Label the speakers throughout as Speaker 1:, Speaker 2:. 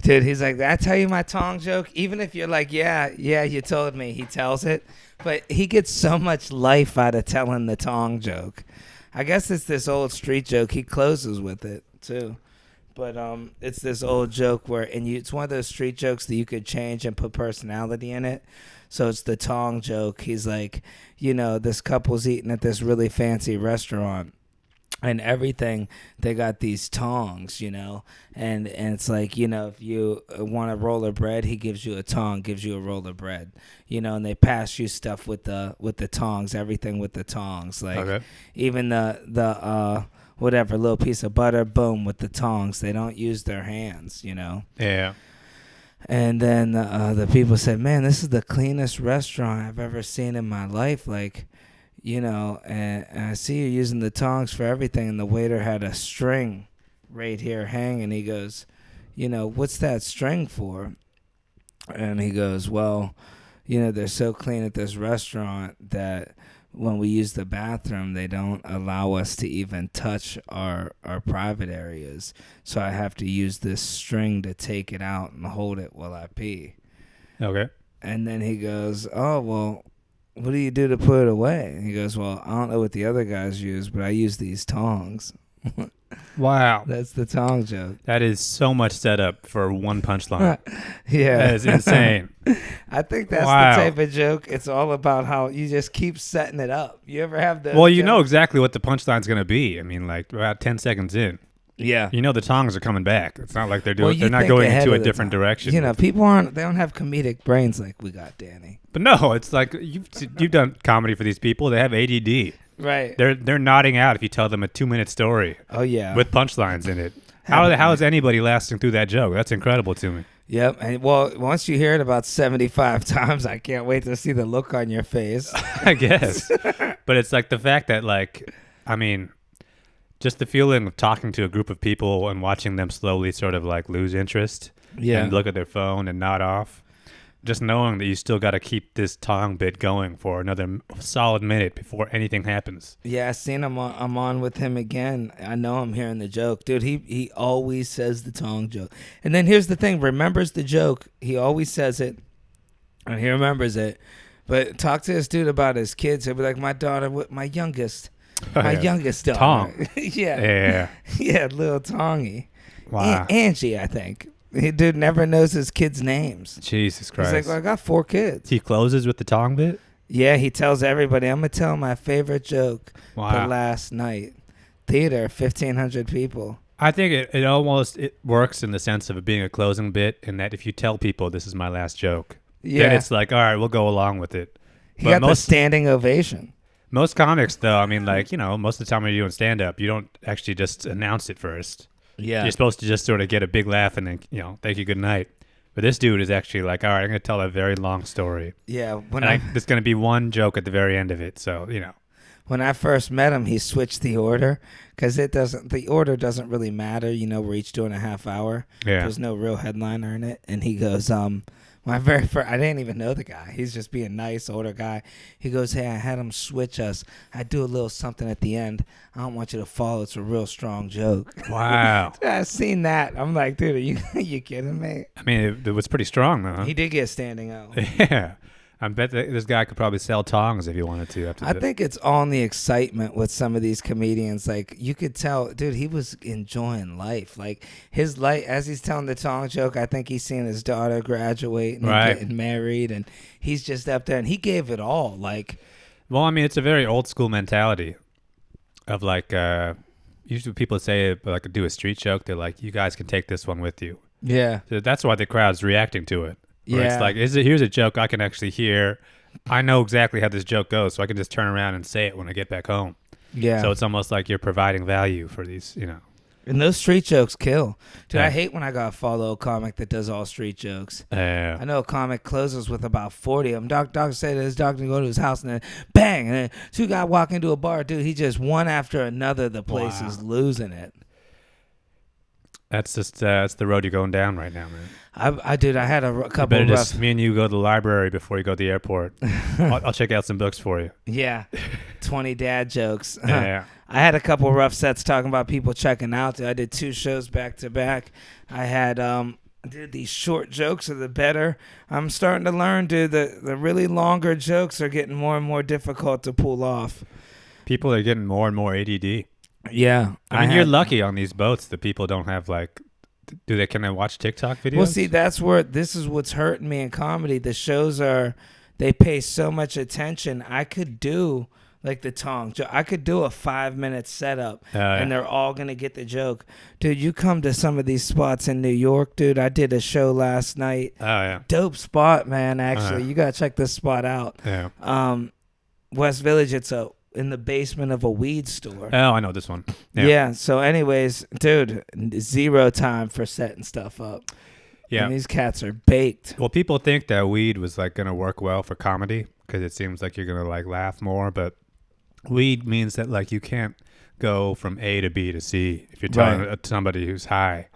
Speaker 1: Dude, he's like, did I tell you my tong joke? Even if you're like, yeah, you told me, he tells it. But he gets so much life out of telling the tong joke. I guess it's this old street joke. He closes with it, too. But it's this old joke where, it's one of those street jokes that you could change and put personality in it. So it's the tong joke. He's like, this couple's eating at this really fancy restaurant. And everything, they got these tongs, and it's like, if you want a roll of bread, he gives you a tong, gives you a roll of bread, and they pass you stuff with the tongs, everything with the tongs, like okay. Even the whatever little piece of butter, boom, with the tongs. They don't use their hands,
Speaker 2: Yeah.
Speaker 1: And then the people said, man, this is the cleanest restaurant I've ever seen in my life, like. And I see you using the tongs for everything. And the waiter had a string right here hanging. He goes, what's that string for? And he goes, well, they're so clean at this restaurant that when we use the bathroom, they don't allow us to even touch our private areas. So I have to use this string to take it out and hold it while I pee.
Speaker 2: Okay.
Speaker 1: And then he goes, oh, well, what do you do to put it away? And he goes, well, I don't know what the other guys use, but I use these tongs.
Speaker 2: Wow.
Speaker 1: That's the tong joke.
Speaker 2: That is so much setup for one punchline.
Speaker 1: Yeah.
Speaker 2: That is insane.
Speaker 1: I think that's the type of joke. It's all about how you just keep setting it up. You ever have the...
Speaker 2: Well, you know exactly what the punchline's going to be. I mean, like about 10 seconds in.
Speaker 1: Yeah.
Speaker 2: The tongs are coming back. It's not like they're doing. They're not going into a different direction.
Speaker 1: People they don't have comedic brains like we got, Danny.
Speaker 2: But no, it's like you've done comedy for these people. They have ADD.
Speaker 1: Right.
Speaker 2: They're nodding out if you tell them a 2-minute story.
Speaker 1: Oh yeah.
Speaker 2: With punchlines in it. How is anybody lasting through that joke? That's incredible to me.
Speaker 1: Yep. And once you hear it about 75 times, I can't wait to see the look on your face.
Speaker 2: I guess. But it's like the fact that just the feeling of talking to a group of people and watching them slowly sort of like lose interest and look at their phone and nod off. Just knowing that you still got to keep this tong bit going for another solid minute before anything happens.
Speaker 1: Yeah, I seen him. I'm on with him again. I know I'm hearing the joke. Dude, he always says the tong joke. And then here's the thing. Remembers the joke. He always says it. And he remembers it. But talk to this dude about his kids. He'll be like, my daughter, my youngest. My youngest daughter.
Speaker 2: Tong.
Speaker 1: Yeah. Yeah, little Tongy.
Speaker 2: Wow.
Speaker 1: Angie, I think. He dude never knows his kids' names.
Speaker 2: Jesus Christ.
Speaker 1: He's like, well, I got 4 kids.
Speaker 2: He closes with the tong bit?
Speaker 1: Yeah, he tells everybody, I'm going to tell my favorite joke the last night. Theater, 1,500 people.
Speaker 2: I think it works in the sense of it being a closing bit, in that if you tell people this is my last joke, then it's like, all right, we'll go along with it.
Speaker 1: He got the standing ovation.
Speaker 2: Most comics, though, most of the time when you're doing stand-up, you don't actually just announce it first.
Speaker 1: Yeah.
Speaker 2: You're supposed to just sort of get a big laugh and then, thank you, good night. But this dude is actually like, all right, I'm going to tell a very long story.
Speaker 1: Yeah.
Speaker 2: There's going to be one joke at the very end of it, so,
Speaker 1: When I first met him, he switched the order because the order doesn't really matter. We're each doing a half hour.
Speaker 2: Yeah.
Speaker 1: There's no real headliner in it. And he goes, my very first, I didn't even know the guy. He's just being nice, older guy. He goes, hey, I had him switch us. I do a little something at the end. I don't want you to follow. It's a real strong joke.
Speaker 2: Wow.
Speaker 1: I've seen that. I'm like, dude, are you kidding me?
Speaker 2: I mean, it was pretty strong, though. Huh?
Speaker 1: He did get standing out.
Speaker 2: Yeah. I bet this guy could probably sell tongs if he wanted to.
Speaker 1: I think it's all in the excitement with some of these comedians. Like, you could tell, dude, he was enjoying life. Like, his life, as he's telling the tong joke, I think he's seeing his daughter graduate and getting married, and he's just up there, and he gave it all. Like,
Speaker 2: well, I mean, it's a very old school mentality of like, usually people say, like, do a street joke. They're like, you guys can take this one with you.
Speaker 1: Yeah.
Speaker 2: So that's why the crowd's reacting to it.
Speaker 1: Yeah.
Speaker 2: It's like, here's a joke I can actually hear. I know exactly how this joke goes, so I can just turn around and say it when I get back home.
Speaker 1: Yeah.
Speaker 2: So it's almost like you're providing value for these,
Speaker 1: And those street jokes kill. Dude, I hate when I got to follow a comic that does all street jokes. I know a comic closes with about 40 of them. Doctor said his doctor go to his house and then bang, and then 2 guys walk into a bar. Dude, he just one after another, the place is losing it.
Speaker 2: That's just that's the road you're going down right now, man.
Speaker 1: I had a couple of rough...
Speaker 2: me and you go to the library before you go to the airport. I'll check out some books for you.
Speaker 1: Yeah, 20 dad jokes.
Speaker 2: Yeah.
Speaker 1: I had a couple rough sets talking about people checking out. I did 2 shows back to back. I had dude, these short jokes are the better. I'm starting to learn, dude, the really longer jokes are getting more and more difficult to pull off.
Speaker 2: People are getting more and more ADD.
Speaker 1: Yeah.
Speaker 2: I mean, you're lucky on these boats that people don't have, like, can they watch TikTok videos?
Speaker 1: Well, see, this is what's hurting me in comedy. The shows they pay so much attention. I could do like the Tong. I could do a 5-minute setup, and they're all going to get the joke. Dude, you come to some of these spots in New York, dude. I did a show last night.
Speaker 2: Oh, yeah.
Speaker 1: Dope spot, man, actually. You got to check this spot out.
Speaker 2: Yeah.
Speaker 1: West Village, it's in the basement of a weed store.
Speaker 2: Oh, I know this one.
Speaker 1: Yeah. So anyways, dude, 0 time for setting stuff up.
Speaker 2: Yeah.
Speaker 1: And these cats are baked.
Speaker 2: Well, people think that weed was like going to work well for comedy because it seems like you're going to like laugh more, but weed means that like you can't go from A to B to C if you're telling somebody who's high,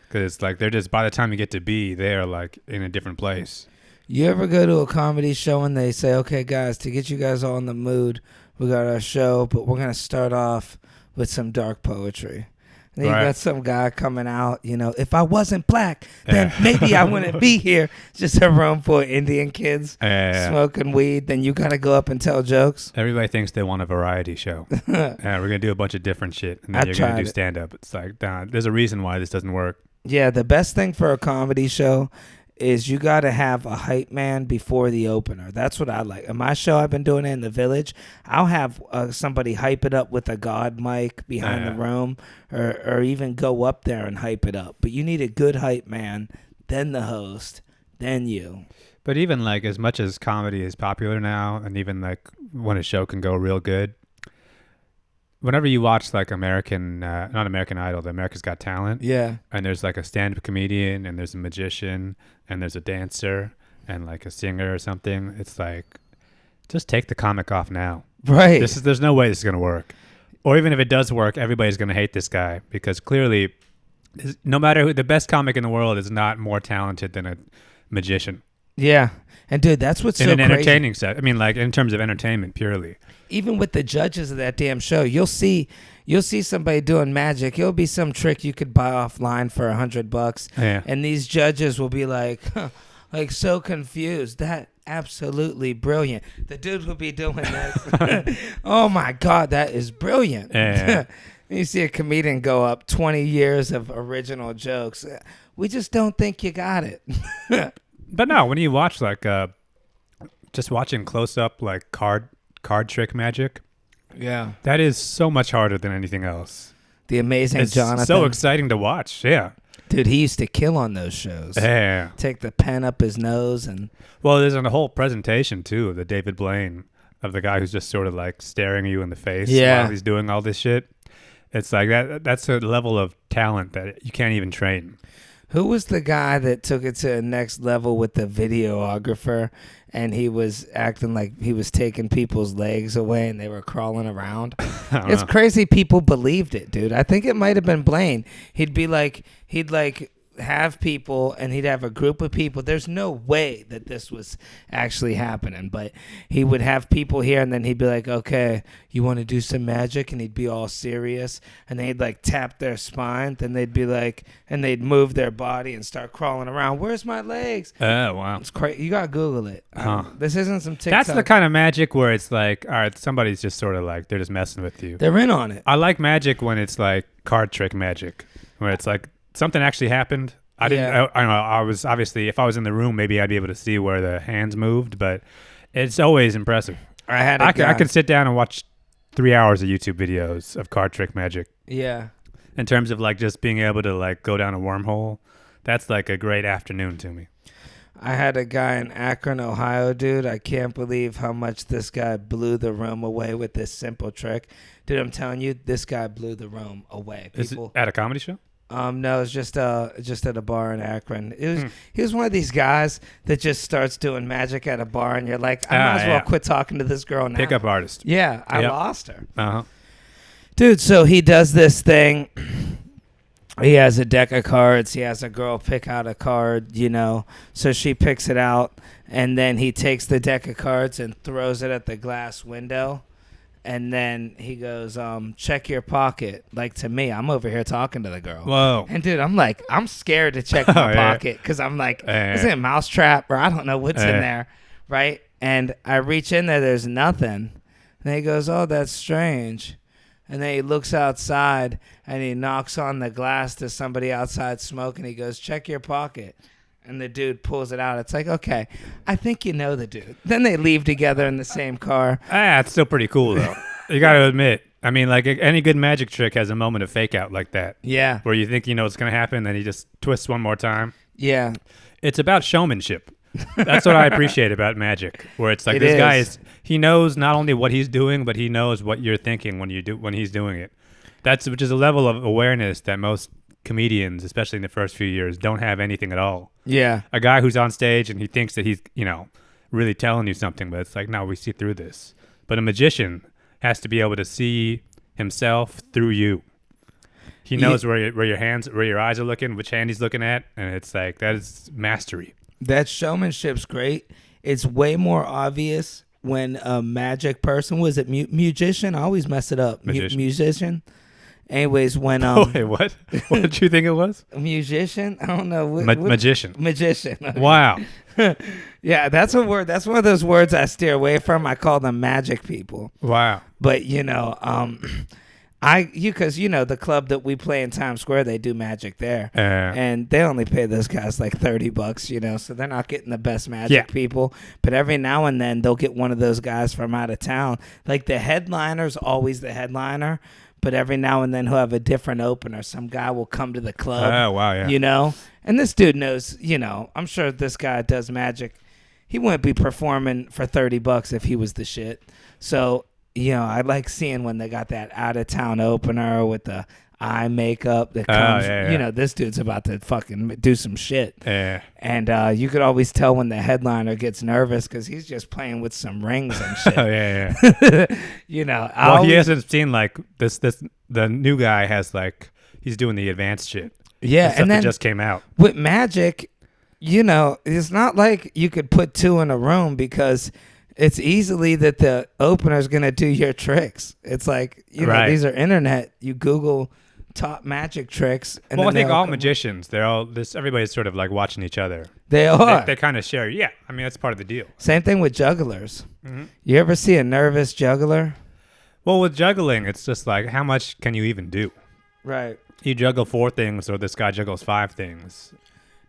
Speaker 2: because it's like they're just, by the time you get to B, they're like in a different place.
Speaker 1: You ever go to a comedy show and they say, okay, guys, to get you guys all in the mood, we got our show, but we're going to start off with some dark poetry. And then you got some guy coming out, if I wasn't black, then maybe I wouldn't be here. It's just a room full of Indian kids smoking weed. Then you got to go up and tell jokes.
Speaker 2: Everybody thinks they want a variety show. We're going to do a bunch of different shit, and then you're going to do stand-up. It's like, there's a reason why this doesn't work. Yeah,
Speaker 1: the best thing for a comedy show is you got to have a hype man before the opener. That's what I like. In my show, I've been doing it in the Village. I'll have somebody hype it up with a God mic behind the room, or even go up there and hype it up. But you need a good hype man, then the host, then you.
Speaker 2: But even like as much as comedy is popular now, and even like when a show can go real good, whenever you watch like not American Idol, the America's Got Talent, and there's like a stand-up comedian, and there's a magician, and there's a dancer, and like a singer or something, it's like, just take the comic off now.
Speaker 1: Right.
Speaker 2: There's no way this is going to work. Or even if it does work, everybody's going to hate this guy, because clearly, no matter who, the best comic in the world is not more talented than a magician.
Speaker 1: Yeah. And dude, that's what's so crazy.
Speaker 2: In an entertaining set. I mean, like in terms of entertainment purely.
Speaker 1: Even with the judges of that damn show, you'll see somebody doing magic. It'll be some trick you could buy offline for $100, and these judges will be like, like so confused. That absolutely brilliant. The dude will be doing this. Oh my God, that is brilliant. You see a comedian go up 20 years of original jokes. We just don't think you got it.
Speaker 2: But no, when you watch like just watching close up like card trick magic, that is so much harder than anything else.
Speaker 1: The Amazing Jonathan.
Speaker 2: It's so exciting to watch. Yeah,
Speaker 1: dude, he used to kill on those shows.
Speaker 2: Yeah,
Speaker 1: take the pen up his nose and.
Speaker 2: Well, there's a whole presentation too of the David Blaine, of the guy who's just sort of like staring you in the face while he's doing all this shit. It's like that's a level of talent that you can't even train.
Speaker 1: Who was the guy that took it to the next level with the videographer, and he was acting like he was taking people's legs away and they were crawling around? It's crazy people believed it, dude. I think it might have been Blaine. He'd have people, and he'd have a group of people. There's no way that this was actually happening, but he would have people here, and then he'd be like, okay, you want to do some magic? And he'd be all serious, and they'd like tap their spine, then they'd be like, and they'd move their body and start crawling around. Where's my legs?
Speaker 2: Oh, wow.
Speaker 1: It's crazy. You gotta Google it. This isn't some TikTok.
Speaker 2: That's the kind of magic where it's like, all right, somebody's just sort of like, they're just messing with you.
Speaker 1: They're in on it.
Speaker 2: I like magic when it's like card trick magic, where it's like, something actually happened. I don't know. I was obviously, if I was in the room, maybe I'd be able to see where the hands moved, but it's always impressive. I could sit down and watch 3 hours of YouTube videos of card trick magic.
Speaker 1: Yeah.
Speaker 2: In terms of like just being able to like go down a wormhole, that's like a great afternoon to me.
Speaker 1: I had a guy in Akron, Ohio, dude. I can't believe how much this guy blew the room away with this simple trick. Dude, I'm telling you, this guy blew the room away.
Speaker 2: Is it at a comedy show?
Speaker 1: No, it's just at a bar in Akron. He was one of these guys that just starts doing magic at a bar, and you're like, I might as well quit talking to this girl now.
Speaker 2: Pickup artist.
Speaker 1: Yeah, I lost her.
Speaker 2: Uh-huh.
Speaker 1: Dude, so he does this thing. He has a deck of cards. He has a girl pick out a card, so she picks it out, and then he takes the deck of cards and throws it at the glass window. And then he goes, check your pocket. Like, to me, I'm over here talking to the girl.
Speaker 2: Whoa.
Speaker 1: And dude, I'm like, I'm scared to check my pocket because I'm like, is it a mousetrap or I don't know what's in there, right? And I reach in there, there's nothing. And he goes, oh, that's strange. And then he looks outside and he knocks on the glass to somebody outside smoking. He goes, check your pocket. And the dude pulls it out. It's like, okay, I think you know the dude. Then they leave together in the same car.
Speaker 2: It's still pretty cool, though. You got to admit. I mean, like, any good magic trick has a moment of fake out like that.
Speaker 1: Yeah.
Speaker 2: Where you think you know what's going to happen, then he just twists one more time.
Speaker 1: Yeah.
Speaker 2: It's about showmanship. That's what I appreciate about magic. Where it's like, this guy he knows not only what he's doing, but he knows what you're thinking when he's doing it. Which is a level of awareness that most comedians, especially in the first few years, don't have anything at all.
Speaker 1: Yeah.
Speaker 2: A guy who's on stage and he thinks that he's, really telling you something, but it's like, no, we see through this. But a magician has to be able to see himself through you. He knows where your eyes are looking, which hand he's looking at, and it's like, that is mastery.
Speaker 1: That showmanship's great. It's way more obvious when a magic person, was it musician? I always mess it up. Musician. Anyways, when
Speaker 2: wait, what? What did you think it was?
Speaker 1: A musician? I don't know.
Speaker 2: Magician.
Speaker 1: Magician. Okay.
Speaker 2: Wow.
Speaker 1: Yeah, that's a word. That's one of those words I steer away from. I call them magic people.
Speaker 2: Wow.
Speaker 1: But because the club that we play in Times Square, they do magic there, and they only pay those guys like $30, so they're not getting the best magic people. But every now and then they'll get one of those guys from out of town. Like the headliner's always the headliner, but every now and then he'll have a different opener. Some guy will come to the club.
Speaker 2: Oh wow, yeah.
Speaker 1: And this dude knows. I'm sure this guy does magic. He wouldn't be performing for $30 if he was the shit. So. I like seeing when they got that out-of-town opener with the eye makeup that comes. This dude's about to fucking do some shit.
Speaker 2: Yeah.
Speaker 1: And you could always tell when the headliner gets nervous because he's just playing with some rings and shit.
Speaker 2: Oh, yeah. Well, he hasn't seen, like, this. The new guy has, like, he's doing the advanced shit.
Speaker 1: Yeah,
Speaker 2: and then just came out.
Speaker 1: With magic, it's not like you could put two in a room because... It's easily that the opener's going to do your tricks. It's like, these are internet. You Google top magic tricks. And
Speaker 2: I think all magicians, everybody's sort of like watching each other.
Speaker 1: They are.
Speaker 2: They kind of share. Yeah. I mean, that's part of the deal.
Speaker 1: Same thing with jugglers.
Speaker 2: Mm-hmm.
Speaker 1: You ever see a nervous juggler?
Speaker 2: Well, with juggling, it's just like, how much can you even do?
Speaker 1: Right.
Speaker 2: You juggle 4 things, or this guy juggles 5 things.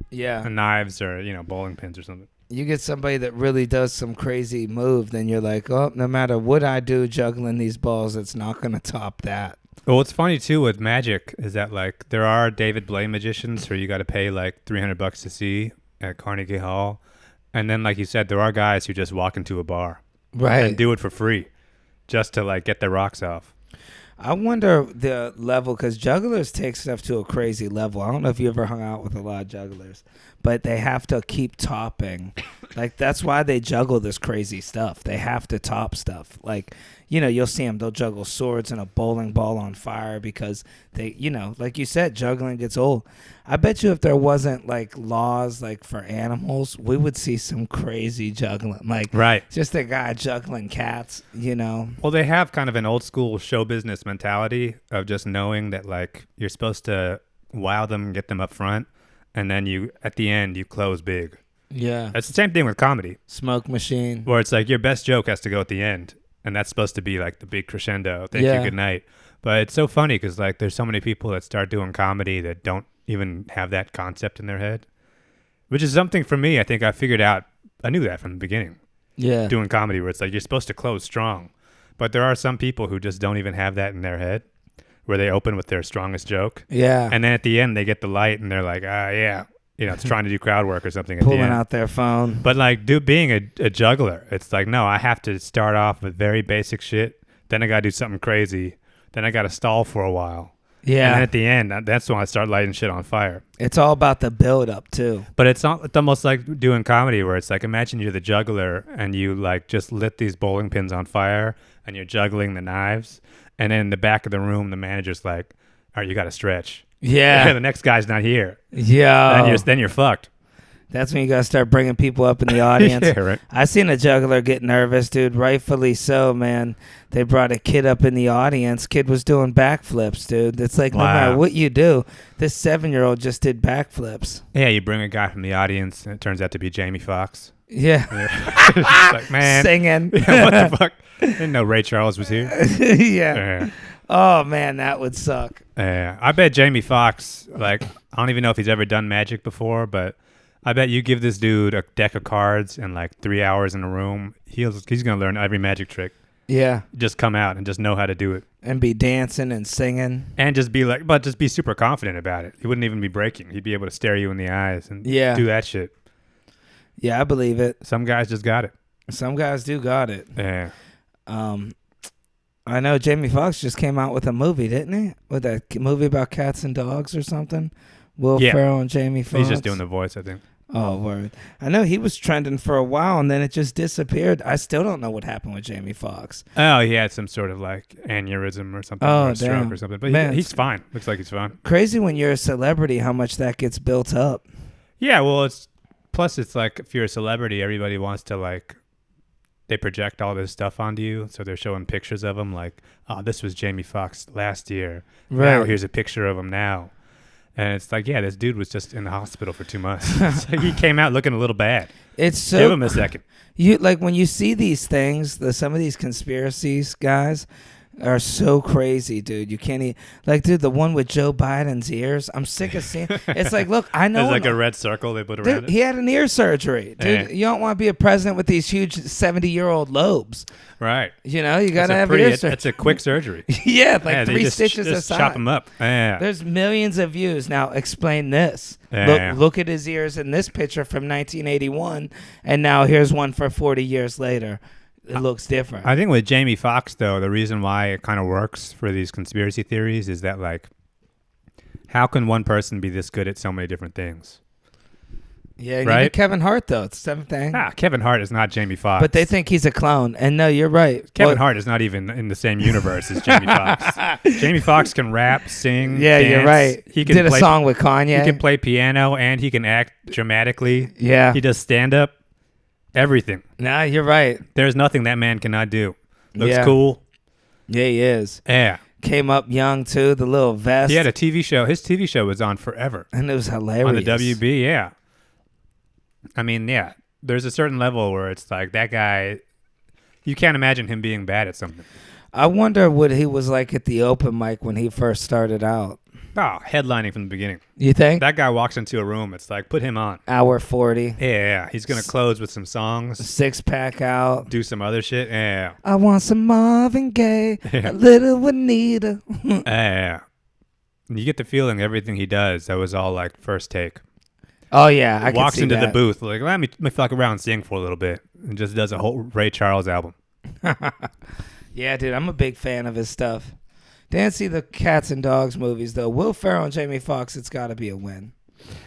Speaker 1: Yeah.
Speaker 2: And knives or, bowling pins or something.
Speaker 1: You get somebody that really does some crazy move, then you're like, oh, no matter what I do juggling these balls, it's not going to top that.
Speaker 2: Well, what's funny, too, with magic is that, like, there are David Blaine magicians who you got to pay, like, $300 to see at Carnegie Hall. And then, like you said, there are guys who just walk into a bar.
Speaker 1: Right.
Speaker 2: And do it for free just to, like, get their rocks off.
Speaker 1: I wonder the level, because jugglers take stuff to a crazy level. I don't know if you ever hung out with a lot of jugglers, but they have to keep topping. Like, that's why they juggle this crazy stuff. They have to top stuff. Like, you'll see them. They'll juggle swords and a bowling ball on fire because they, like you said, juggling gets old. I bet you if there wasn't, like, laws, like, for animals, we would see some crazy juggling. Like,
Speaker 2: right.
Speaker 1: Just a guy juggling cats,
Speaker 2: Well, they have kind of an old school show business mentality of just knowing that, like, you're supposed to wow them, get them up front, and then at the end, you close big.
Speaker 1: Yeah.
Speaker 2: It's the same thing with comedy.
Speaker 1: Smoke machine.
Speaker 2: Where it's like your best joke has to go at the end, and that's supposed to be like the big crescendo. Thank you, good night. But it's so funny because like there's so many people that start doing comedy that don't even have that concept in their head, which is something for me. I think I figured out. I knew that from the beginning.
Speaker 1: Yeah.
Speaker 2: Doing comedy where it's like you're supposed to close strong, but there are some people who just don't even have that in their head, where they open with their strongest joke.
Speaker 1: Yeah.
Speaker 2: And then at the end they get the light and they're like, yeah. It's trying to do crowd work or something.
Speaker 1: Pulling
Speaker 2: at the end.
Speaker 1: out their phone.
Speaker 2: But like, being a juggler, it's like, no, I have to start off with very basic shit. Then I got to do something crazy. Then I got to stall for a while. Yeah. And then at the end, that's when I start lighting shit on fire.
Speaker 1: It's all about the build up too.
Speaker 2: But it's almost like doing comedy where it's like, imagine you're the juggler and you like just lit these bowling pins on fire and you're juggling the knives. And then in the back of the room, the manager's like, all right, you got to stretch.
Speaker 1: Yeah.
Speaker 2: The next guy's not here.
Speaker 1: Yeah.
Speaker 2: Then you're fucked.
Speaker 1: That's when you gotta start bringing people up in the audience.
Speaker 2: Yeah, right.
Speaker 1: I seen a juggler get nervous, dude. Rightfully so, man. They brought a kid up in the audience. Kid was doing backflips, dude. It's like no matter what you do, this 7-year-old just did backflips.
Speaker 2: Yeah, you bring a guy from the audience, and it turns out to be Jamie Foxx.
Speaker 1: Yeah.
Speaker 2: It's like, man,
Speaker 1: singing.
Speaker 2: Yeah, what the fuck? Didn't know Ray Charles was here.
Speaker 1: Yeah. Oh man, that would suck.
Speaker 2: Yeah, I bet Jamie Foxx. Like, I don't even know if he's ever done magic before, but I bet you give this dude a deck of cards and like 3 hours in a room, he's gonna learn every magic trick.
Speaker 1: Yeah.
Speaker 2: Just come out and just know how to do it.
Speaker 1: And be dancing and singing.
Speaker 2: And just be super confident about it. He wouldn't even be breaking. He'd be able to stare you in the eyes and do that shit.
Speaker 1: Yeah, I believe it.
Speaker 2: Some guys just got it.
Speaker 1: Some guys do got it.
Speaker 2: Yeah.
Speaker 1: I know Jamie Foxx just came out with a movie, didn't he? With a movie about cats and dogs or something. Will Ferrell and Jamie Foxx.
Speaker 2: He's just doing the voice, I think.
Speaker 1: Oh, word. I know he was trending for a while, and then it just disappeared. I still don't know what happened with Jamie Foxx.
Speaker 2: Oh, he had some sort of like aneurysm or something, or a stroke or something. But
Speaker 1: Man,
Speaker 2: he's fine. Looks like he's fine.
Speaker 1: Crazy when you're a celebrity how much that gets built up.
Speaker 2: Yeah, well, it's like if you're a celebrity, everybody wants to like, they project all this stuff onto you. So they're showing pictures of him like, oh, this was Jamie Foxx last year. Right. Now here's a picture of him now. And it's like, yeah, this dude was just in the hospital for 2 months. So he came out looking a little bad.
Speaker 1: It's so
Speaker 2: give him a second.
Speaker 1: You like when you see these things, some of these conspiracies, guys, are so crazy, dude. You can't like, dude, the one with Joe Biden's ears. I'm sick of seeing. It's like, look, I know.
Speaker 2: There's like a red circle they put around
Speaker 1: dude,
Speaker 2: it.
Speaker 1: He had an ear surgery, dude. You don't want to be a president with these huge 70-year-old lobes,
Speaker 2: right?
Speaker 1: You know, you gotta have ear surgery.
Speaker 2: It's a quick surgery.
Speaker 1: Yeah, like 3 stitches
Speaker 2: just
Speaker 1: aside.
Speaker 2: Chop them up. Yeah.
Speaker 1: There's millions of views. Now explain this. Look at his ears in this picture from 1981, and now here's one for 40 years later. It looks different.
Speaker 2: I think with Jamie Foxx, though, the reason why it kind of works for these conspiracy theories is that, like, how can one person be this good at so many different things?
Speaker 1: Yeah,
Speaker 2: right?
Speaker 1: Even Kevin Hart, though. It's the same thing.
Speaker 2: Nah, Kevin Hart is not Jamie Foxx.
Speaker 1: But they think he's a clone. And no, you're right.
Speaker 2: Kevin Hart is not even in the same universe as Jamie Foxx. Jamie Foxx can rap, sing,
Speaker 1: dance.
Speaker 2: You're
Speaker 1: right.
Speaker 2: He can
Speaker 1: did a song with Kanye.
Speaker 2: He can play piano, and he can act dramatically.
Speaker 1: Yeah.
Speaker 2: He does stand-up. Everything.
Speaker 1: Nah, you're right.
Speaker 2: There's nothing that man cannot do. Looks cool.
Speaker 1: Yeah, he is.
Speaker 2: Yeah.
Speaker 1: Came up young, too. The little vest.
Speaker 2: He had a TV show. His TV show was on forever.
Speaker 1: And it was hilarious.
Speaker 2: On the WB, yeah. I mean, yeah. There's a certain level where it's like that guy, you can't imagine him being bad at something.
Speaker 1: I wonder what he was like at the open mic when he first started out.
Speaker 2: Oh, headlining from the beginning.
Speaker 1: You think?
Speaker 2: That guy walks into a room, it's like, put him on.
Speaker 1: Hour 40.
Speaker 2: Yeah. He's going to close with some songs.
Speaker 1: 6-pack out.
Speaker 2: Do some other shit. Yeah.
Speaker 1: I want some Marvin Gaye, a little Juanita.
Speaker 2: Yeah. You get the feeling everything he does, that was all like first take.
Speaker 1: Oh, yeah. I
Speaker 2: walks into
Speaker 1: that.
Speaker 2: the booth, like, let me fuck around and sing for a little bit. And just does a whole Ray Charles album.
Speaker 1: Yeah, dude. I'm a big fan of his stuff. Didn't see the Cats and Dogs movies, though. Will Ferrell and Jamie Foxx, it's got to be a win.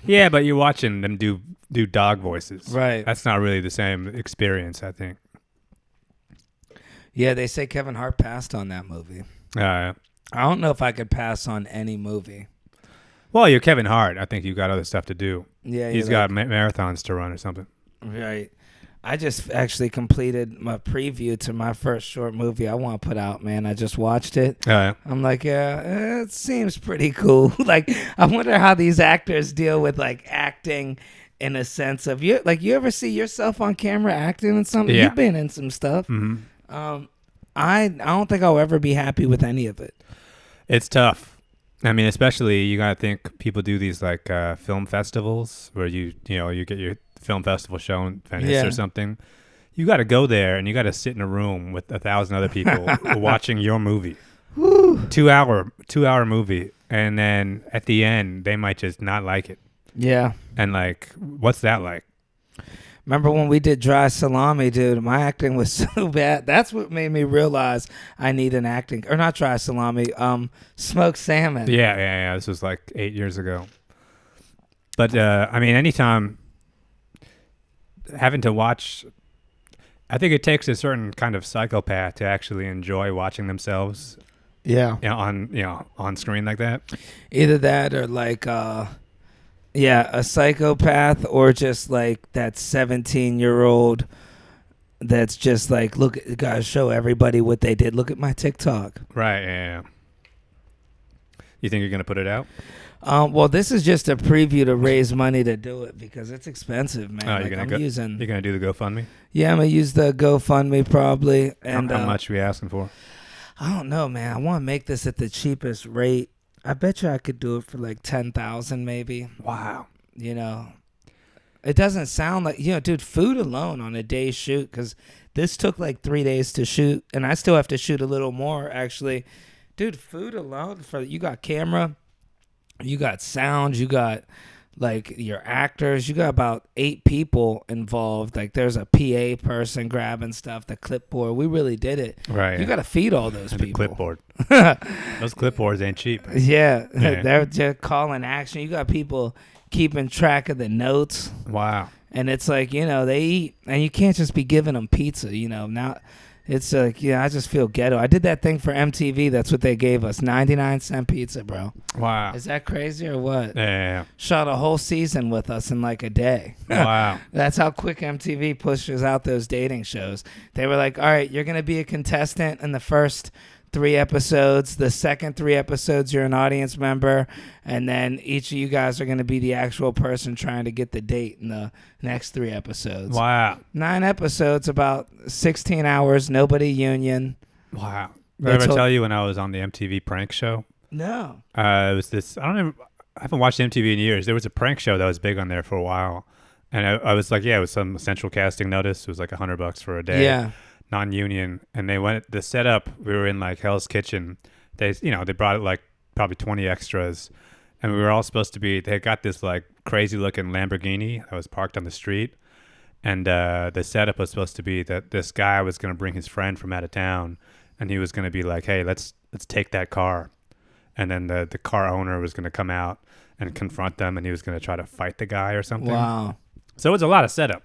Speaker 2: Yeah, but you're watching them do dog voices.
Speaker 1: Right.
Speaker 2: That's not really the same experience, I think.
Speaker 1: Yeah, they say Kevin Hart passed on that movie. I don't know if I could pass on any movie.
Speaker 2: Well, you're Kevin Hart. I think you've got other stuff to do.
Speaker 1: Yeah,
Speaker 2: he's got marathons to run or something.
Speaker 1: Right. I just actually completed my preview to my first short movie I want to put out, man. I just watched it. I'm like, yeah, it seems pretty cool. Like, I wonder how these actors deal with, like, acting in a sense of, you ever see yourself on camera acting in something?
Speaker 2: Yeah.
Speaker 1: You've been in some stuff.
Speaker 2: Mm-hmm.
Speaker 1: I don't think I'll ever be happy with any of it.
Speaker 2: It's tough. I mean, especially you got to think people do these, like, film festivals where you get your film festival show in Venice or something. You got to go there and you got to sit in a room with 1,000 other people watching your movie. Woo. 2-hour movie, and then at the end they might just not like it. Yeah. And like, what's that like?
Speaker 1: Remember when we did Dry Salami, dude? My acting was so bad. That's what made me realize I need an acting, or not Dry Salami, Smoked Salmon.
Speaker 2: Yeah. This was like 8 years ago. But I mean, anytime having to watch, I think it takes a certain kind of psychopath to actually enjoy watching themselves. Yeah. On screen like that.
Speaker 1: Either that or like Yeah, a psychopath or just like that 17-year-old that's just like, look, gotta show everybody what they did. Look at my TikTok.
Speaker 2: Right. Yeah. You think you're gonna put it out?
Speaker 1: Well, this is just a preview to raise money to do it because it's expensive, man.
Speaker 2: Oh, you're gonna do the GoFundMe?
Speaker 1: Yeah, I'm gonna use the GoFundMe probably. And
Speaker 2: how much are we asking for?
Speaker 1: I don't know, man. I want to make this at the cheapest rate. I bet you I could do it for like 10,000 maybe.
Speaker 2: Wow.
Speaker 1: You know, it doesn't sound like, dude, food alone on a day's shoot, because this took like 3 days to shoot, and I still have to shoot a little more actually. Dude, food alone, you got camera, you got sound, you got like your actors, you got about 8 people involved. Like there's a PA person grabbing stuff, the clipboard. We really did it.
Speaker 2: Right.
Speaker 1: You got to feed all those people.
Speaker 2: The clipboard. Those clipboards ain't cheap.
Speaker 1: Yeah. They're just calling action. You got people keeping track of the notes.
Speaker 2: Wow.
Speaker 1: And it's like, they eat, and you can't just be giving them pizza, now. It's like, I just feel ghetto. I did that thing for MTV. That's what they gave us. 99-cent pizza, bro.
Speaker 2: Wow.
Speaker 1: Is that crazy or what?
Speaker 2: Yeah.
Speaker 1: Shot a whole season with us in like a day.
Speaker 2: Wow.
Speaker 1: That's how quick MTV pushes out those dating shows. They were like, all right, you're going to be a contestant in the first 3 episodes. The second 3 episodes, you're an audience member. And then each of you guys are going to be the actual person trying to get the date in the next 3 episodes.
Speaker 2: Wow.
Speaker 1: 9 episodes, about 16 hours, nobody union.
Speaker 2: Wow. Did I ever tell you when I was on the MTV prank show?
Speaker 1: No.
Speaker 2: It was this, I haven't watched MTV in years. There was a prank show that was big on there for a while. And I was like, it was some central casting notice. It was like $100 for a day.
Speaker 1: Yeah.
Speaker 2: Non-union. And they went, the setup, we were in like Hell's Kitchen. They brought like probably 20 extras. And we were all supposed to be, they got this like crazy looking Lamborghini that was parked on the street. And the setup was supposed to be that this guy was going to bring his friend from out of town. And he was going to be like, hey, let's take that car. And then the car owner was going to come out and confront them. And he was going to try to fight the guy or something.
Speaker 1: Wow.
Speaker 2: So it was a lot of setup.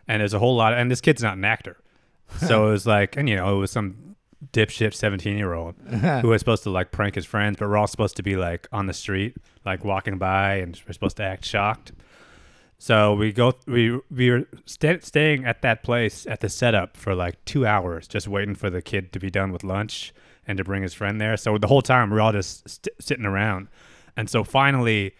Speaker 2: And there's a whole lot. And this kid's not an actor. So it was like, and it was some dipshit 17-year-old who was supposed to like prank his friends, but we're all supposed to be like on the street, like walking by, and we're supposed to act shocked. So we were staying at that place at the setup for like 2 hours, just waiting for the kid to be done with lunch and to bring his friend there. So the whole time we're all just sitting around. And so finally,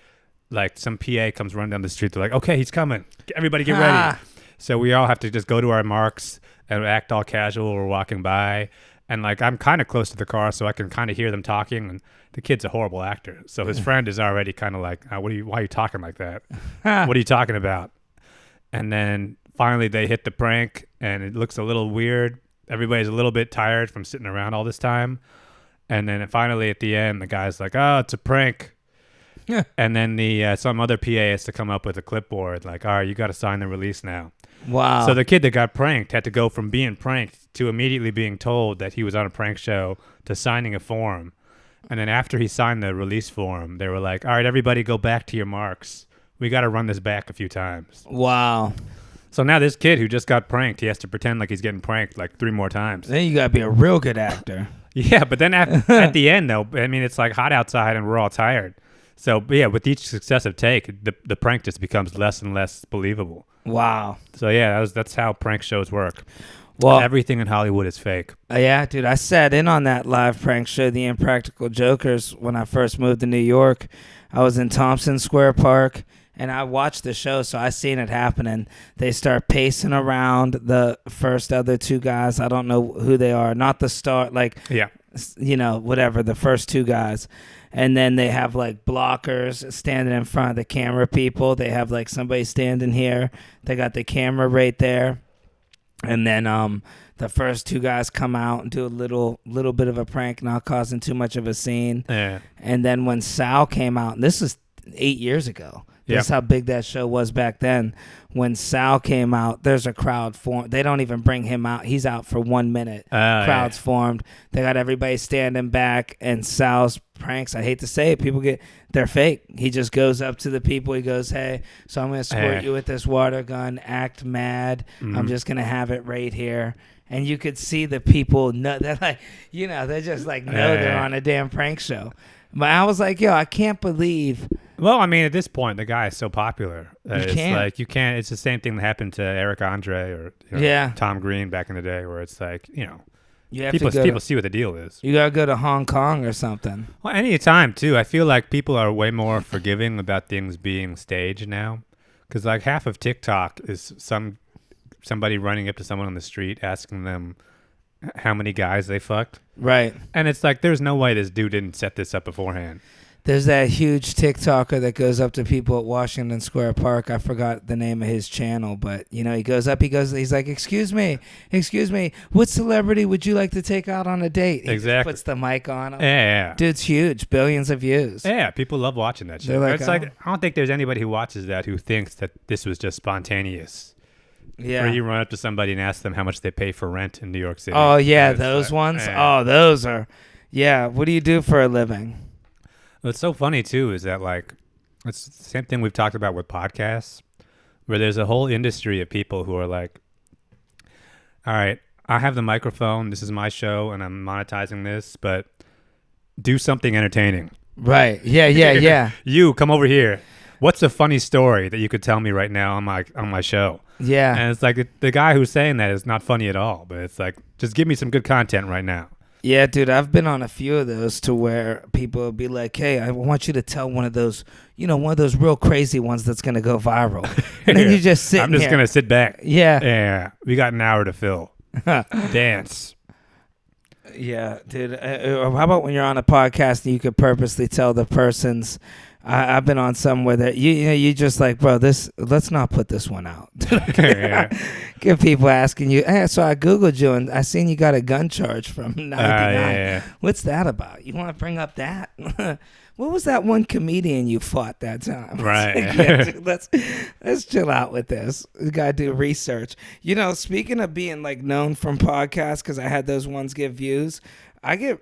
Speaker 2: like some PA comes running down the street. They're like, okay, he's coming. Everybody get ready. So we all have to just go to our marks and act all casual. We're walking by, and like I'm kind of close to the car, so I can kind of hear them talking. And the kid's a horrible actor, so his friend is already kind of like, why are you talking like that? What are you talking about? And then finally they hit the prank, and it looks a little weird. Everybody's a little bit tired from sitting around all this time. And then finally at the end, the guy's like, oh, it's a prank. Yeah. And then the some other PA has to come up with a clipboard like, all right, you got to sign the release now.
Speaker 1: Wow.
Speaker 2: So the kid that got pranked had to go from being pranked to immediately being told that he was on a prank show to signing a form. And then after he signed the release form, they were like, all right, everybody go back to your marks. We got to run this back a few times.
Speaker 1: Wow.
Speaker 2: So now this kid who just got pranked, he has to pretend like he's getting pranked like 3 more times.
Speaker 1: Then you got to be a real good actor.
Speaker 2: Yeah, but then at the end, though, I mean, it's like hot outside and we're all tired. So, yeah, with each successive take, the prank just becomes less and less believable.
Speaker 1: Wow.
Speaker 2: So, yeah, that's how prank shows work.
Speaker 1: Well,
Speaker 2: everything in Hollywood is fake.
Speaker 1: Yeah, dude, I sat in on that live prank show, The Impractical Jokers, when I first moved to New York. I was in Thompson Square Park, and I watched the show, so I seen it happening. They start pacing around the first other 2 guys. I don't know who they are. Not the star, like,
Speaker 2: yeah,
Speaker 1: whatever, the first 2 guys. And then they have like blockers standing in front of the camera people. They have like somebody standing here. They got the camera right there. And then the first 2 guys come out and do a little bit of a prank, not causing too much of a scene.
Speaker 2: Yeah.
Speaker 1: And then when Sal came out, and this is 8 years ago. That's how big that show was back then. When Sal came out, there's a crowd formed. They don't even bring him out. He's out for 1 minute. Crowds formed. They got everybody standing back, and Sal's pranks, I hate to say it, they're fake. He just goes up to the people. He goes, hey, so I'm going to squirt you with this water gun. Act mad. Mm-hmm. I'm just going to have it right here. And you could see the people, they're like, they're just like, no, they're on a damn prank show. But I was like, yo, I can't believe.
Speaker 2: Well, I mean, at this point, the guy is so popular. It's
Speaker 1: can't.
Speaker 2: like you can't. It's the same thing that happened to Eric Andre or Tom Green back in the day, where it's like
Speaker 1: You have
Speaker 2: people see what the deal is.
Speaker 1: You gotta go to Hong Kong or something.
Speaker 2: Well, any time too. I feel like people are way more forgiving about things being staged now, because like half of TikTok is somebody running up to someone on the street asking them how many guys they fucked.
Speaker 1: Right.
Speaker 2: And it's like, there's no way this dude didn't set this up beforehand.
Speaker 1: There's that huge TikToker that goes up to people at Washington Square Park. I forgot the name of his channel, but he goes up, he's like, excuse me, what celebrity would you like to take out on a date? He
Speaker 2: Exactly.
Speaker 1: puts the mic on him.
Speaker 2: Yeah.
Speaker 1: Dude's huge, billions of views.
Speaker 2: Yeah, people love watching that shit.
Speaker 1: Like,
Speaker 2: it's like, I don't think there's anybody who watches that who thinks that this was just spontaneous.
Speaker 1: Yeah.
Speaker 2: Where you run up to somebody and ask them how much they pay for rent in New York City.
Speaker 1: Oh, yeah, those ones?
Speaker 2: Yeah.
Speaker 1: Oh, those are... Yeah, what do you do for a living?
Speaker 2: What's so funny, too, is that, like, it's the same thing we've talked about with podcasts, where there's a whole industry of people who are like, all right, I have the microphone, this is my show, and I'm monetizing this, but do something entertaining.
Speaker 1: Right. Yeah.
Speaker 2: You, come over here. What's a funny story that you could tell me right now on my show?
Speaker 1: Yeah.
Speaker 2: And it's like the guy who's saying that is not funny at all, but it's like, just give me some good content right now.
Speaker 1: Yeah, dude, I've been on a few of those to where people will be like, hey, I want you to tell one of those real crazy ones that's going to go viral. And then you just sit
Speaker 2: I'm just going to sit back.
Speaker 1: Yeah.
Speaker 2: Yeah. We got an hour to fill. Dance.
Speaker 1: Yeah, dude. How about when you're on a podcast and you could purposely tell the person's... I've been on some where that you just like, bro, let's not put this one out.
Speaker 2: Yeah.
Speaker 1: Get people asking you, hey, so I Googled you and I seen you got a gun charge from 99.
Speaker 2: Yeah.
Speaker 1: What's that about? You want to bring up that? What was that one comedian you fought that time?
Speaker 2: Right.
Speaker 1: Like, yeah, dude, let's chill out with this. We got to do research. Speaking of being like known from podcasts, because I had those ones get views, I get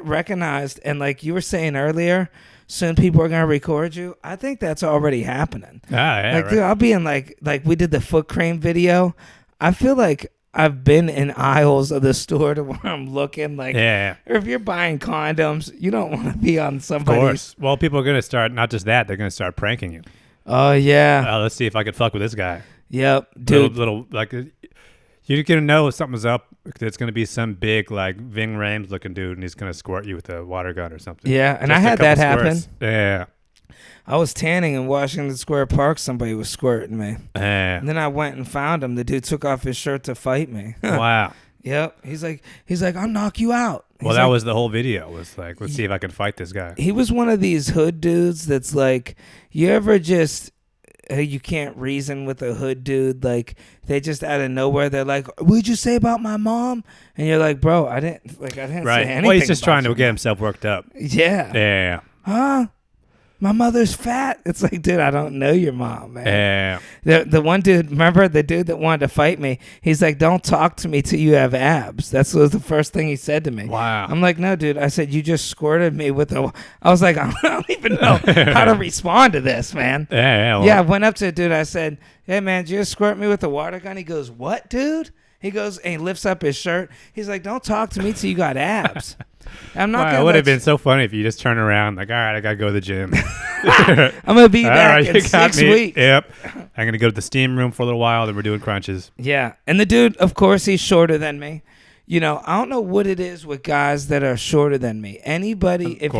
Speaker 1: recognized. And like you were saying earlier, soon people are going to record you. I think that's already happening.
Speaker 2: Yeah,
Speaker 1: like,
Speaker 2: right.
Speaker 1: dude, I'll be in like we did the foot cream video. I feel like I've been in aisles of the store to where I'm looking like,
Speaker 2: yeah.
Speaker 1: Or if you're buying condoms, you don't want to be on somebody's.
Speaker 2: Of course. Well, people are going to start, not just that, they're going to start pranking you.
Speaker 1: Oh, yeah.
Speaker 2: Let's see if I could fuck with this guy.
Speaker 1: Yep, dude.
Speaker 2: Little like, you're going to know if something's up. It's going to be some big, like, Ving Rhames looking dude, and he's going to squirt you with a water gun or something.
Speaker 1: Yeah, and
Speaker 2: Just
Speaker 1: I had that happen.
Speaker 2: Yeah.
Speaker 1: I was tanning in Washington Square Park. Somebody was squirting me.
Speaker 2: Yeah.
Speaker 1: And then I went and found him. The dude took off his shirt to fight me.
Speaker 2: Wow.
Speaker 1: Yep. He's like, I'll knock you out.
Speaker 2: Well, that was the whole video. Was like, let's see if I can fight this guy.
Speaker 1: He was one of these hood dudes that's like, you ever just... you can't reason with a hood dude. Like, they just out of nowhere, they're like, what'd you say about my mom? And you're like, bro, I didn't
Speaker 2: Right.
Speaker 1: say anything.
Speaker 2: Well, he's just trying to
Speaker 1: your
Speaker 2: get
Speaker 1: mom.
Speaker 2: himself worked up.
Speaker 1: Yeah.
Speaker 2: Yeah.
Speaker 1: Huh? My mother's fat. It's like, dude, I don't know your mom, man.
Speaker 2: Yeah.
Speaker 1: The one dude, remember the dude that wanted to fight me? He's like, don't talk to me till you have abs. That was the first thing he said to me.
Speaker 2: Wow.
Speaker 1: I'm like, no, dude. I said, you just squirted me with a... I was like, I don't even know how to respond to this, man.
Speaker 2: Yeah. Well,
Speaker 1: Yeah, I went up to a dude. I said, hey, man, did you just squirt me with a water gun? He goes, what, dude? He goes, and he lifts up his shirt. He's like, don't talk to me till you got abs. I'm not
Speaker 2: Wow,
Speaker 1: gonna.
Speaker 2: it would have been so funny if you just turn around like, all right, I gotta go to the gym.
Speaker 1: I'm gonna be back in 6 weeks.
Speaker 2: Yep. I'm gonna go to the steam room for a little while. Then we're doing crunches.
Speaker 1: Yeah, and the dude, of course, he's shorter than me. I don't know what it is with guys that are shorter than me. Anybody, if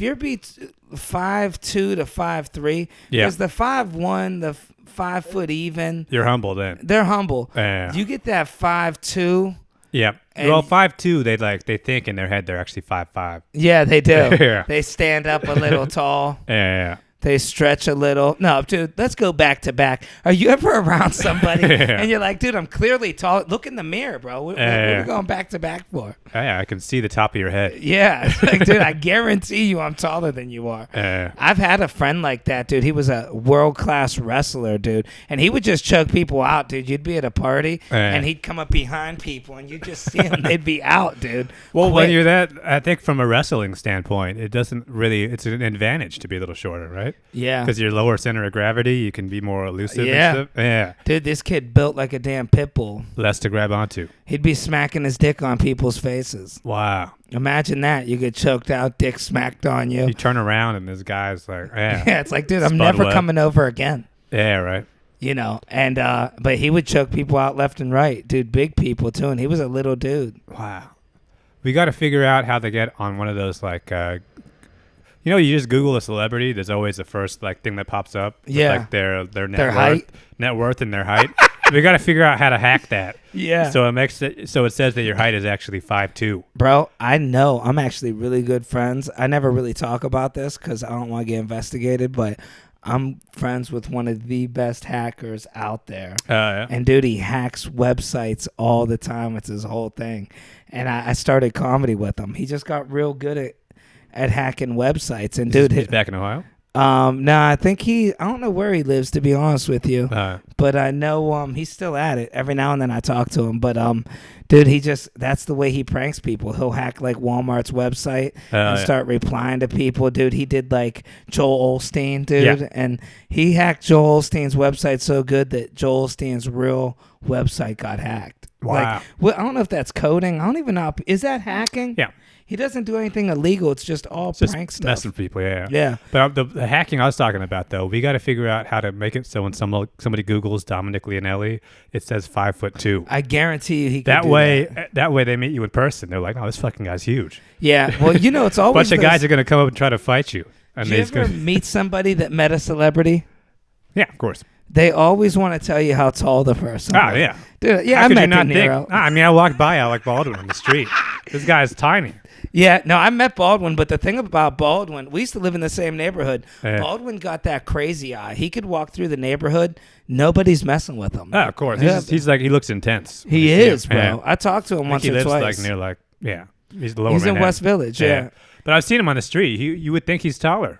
Speaker 1: you're 5'2" to 5'3", because the 5'1", the 5 foot even,
Speaker 2: you're humble then.
Speaker 1: they're humble.
Speaker 2: Yeah.
Speaker 1: You get that 5'2".
Speaker 2: Yeah. Well, 5'2", they think in their head they're actually 5'5".
Speaker 1: Yeah, they do.
Speaker 2: Yeah.
Speaker 1: They stand up a little tall.
Speaker 2: Yeah.
Speaker 1: They stretch a little. No, dude, let's go back to back. Are you ever around somebody and you're like, dude, I'm clearly tall. Look in the mirror, bro. What are we going back to back for?
Speaker 2: Yeah, I can see the top of your head.
Speaker 1: Yeah. It's like, dude, I guarantee you I'm taller than you are. I've had a friend like that, dude. He was a world-class wrestler, dude. And he would just choke people out, dude. You'd be at a party and he'd come up behind people and you'd just see him. They'd be out, dude.
Speaker 2: Well, when you're that, I think from a wrestling standpoint, it's an advantage to be a little shorter, right? right?
Speaker 1: Yeah.
Speaker 2: Because your lower center of gravity, you can be more elusive.
Speaker 1: Yeah.
Speaker 2: And stuff. Yeah.
Speaker 1: Dude, this kid built like a damn pit bull.
Speaker 2: Less to grab onto.
Speaker 1: He'd be smacking his dick on people's faces.
Speaker 2: Wow.
Speaker 1: Imagine that. You get choked out, dick smacked on you.
Speaker 2: You turn around and this guy's like, yeah.
Speaker 1: Yeah, it's like, dude, I'm never coming over again.
Speaker 2: Yeah, right.
Speaker 1: You know, and but he would choke people out left and right. Dude, big people too, and he was a little dude.
Speaker 2: Wow. We got to figure out how to get on one of those like you just Google a celebrity, there's always the first like thing that pops up.
Speaker 1: Yeah.
Speaker 2: Like their net worth and their height. We got to figure out how to hack that.
Speaker 1: Yeah.
Speaker 2: So it says that your height is actually 5'2".
Speaker 1: Bro, I know I'm actually really good friends. I never really talk about this because I don't want to get investigated, but I'm friends with one of the best hackers out there.
Speaker 2: Yeah.
Speaker 1: And dude, he hacks websites all the time. It's his whole thing. And I started comedy with him. He just got real good at hacking websites. And dude,
Speaker 2: he's back in Ohio?
Speaker 1: No, I think I don't know where he lives, to be honest with you. But I know he's still at it. Every now and then I talk to him. But dude, that's the way he pranks people. He'll hack like Walmart's website and start replying to people. Dude, he did like Joel Osteen, dude. Yeah. And he hacked Joel Osteen's website so good that Joel Osteen's real website got hacked.
Speaker 2: Wow.
Speaker 1: Like, I don't know if that's coding. I don't even know. Is that hacking?
Speaker 2: Yeah.
Speaker 1: He doesn't do anything illegal. It's just all prank stuff.
Speaker 2: Messing with people, yeah.
Speaker 1: Yeah.
Speaker 2: But the hacking I was talking about, though, we got to figure out how to make it so when somebody Googles Dominic Leonelli, it says 5'2".
Speaker 1: I guarantee you he could
Speaker 2: that
Speaker 1: do
Speaker 2: way.
Speaker 1: that.
Speaker 2: That way they meet you in person. They're like, oh, this fucking guy's huge.
Speaker 1: Yeah. Well, it's always
Speaker 2: a bunch of guys are going to come up and try to fight you. And
Speaker 1: did you ever meet somebody that met a celebrity?
Speaker 2: Yeah, of course.
Speaker 1: They always want to tell you how tall the person is.
Speaker 2: Oh, yeah.
Speaker 1: Dude, yeah, I met De Niro.
Speaker 2: I walked by Alec Baldwin on the street. This guy's tiny.
Speaker 1: Yeah, no, I met Baldwin, but the thing about Baldwin, we used to live in the same neighborhood.
Speaker 2: Yeah.
Speaker 1: Baldwin got that crazy eye. He could walk through the neighborhood. Nobody's messing with him.
Speaker 2: Oh, of course. He's like, he looks intense.
Speaker 1: He is, bro. Yeah. I talked to him once or twice.
Speaker 2: He lives he's the lower
Speaker 1: He's
Speaker 2: Manhattan.
Speaker 1: in West Village, yeah.
Speaker 2: But I've seen him on the street. You would think he's taller.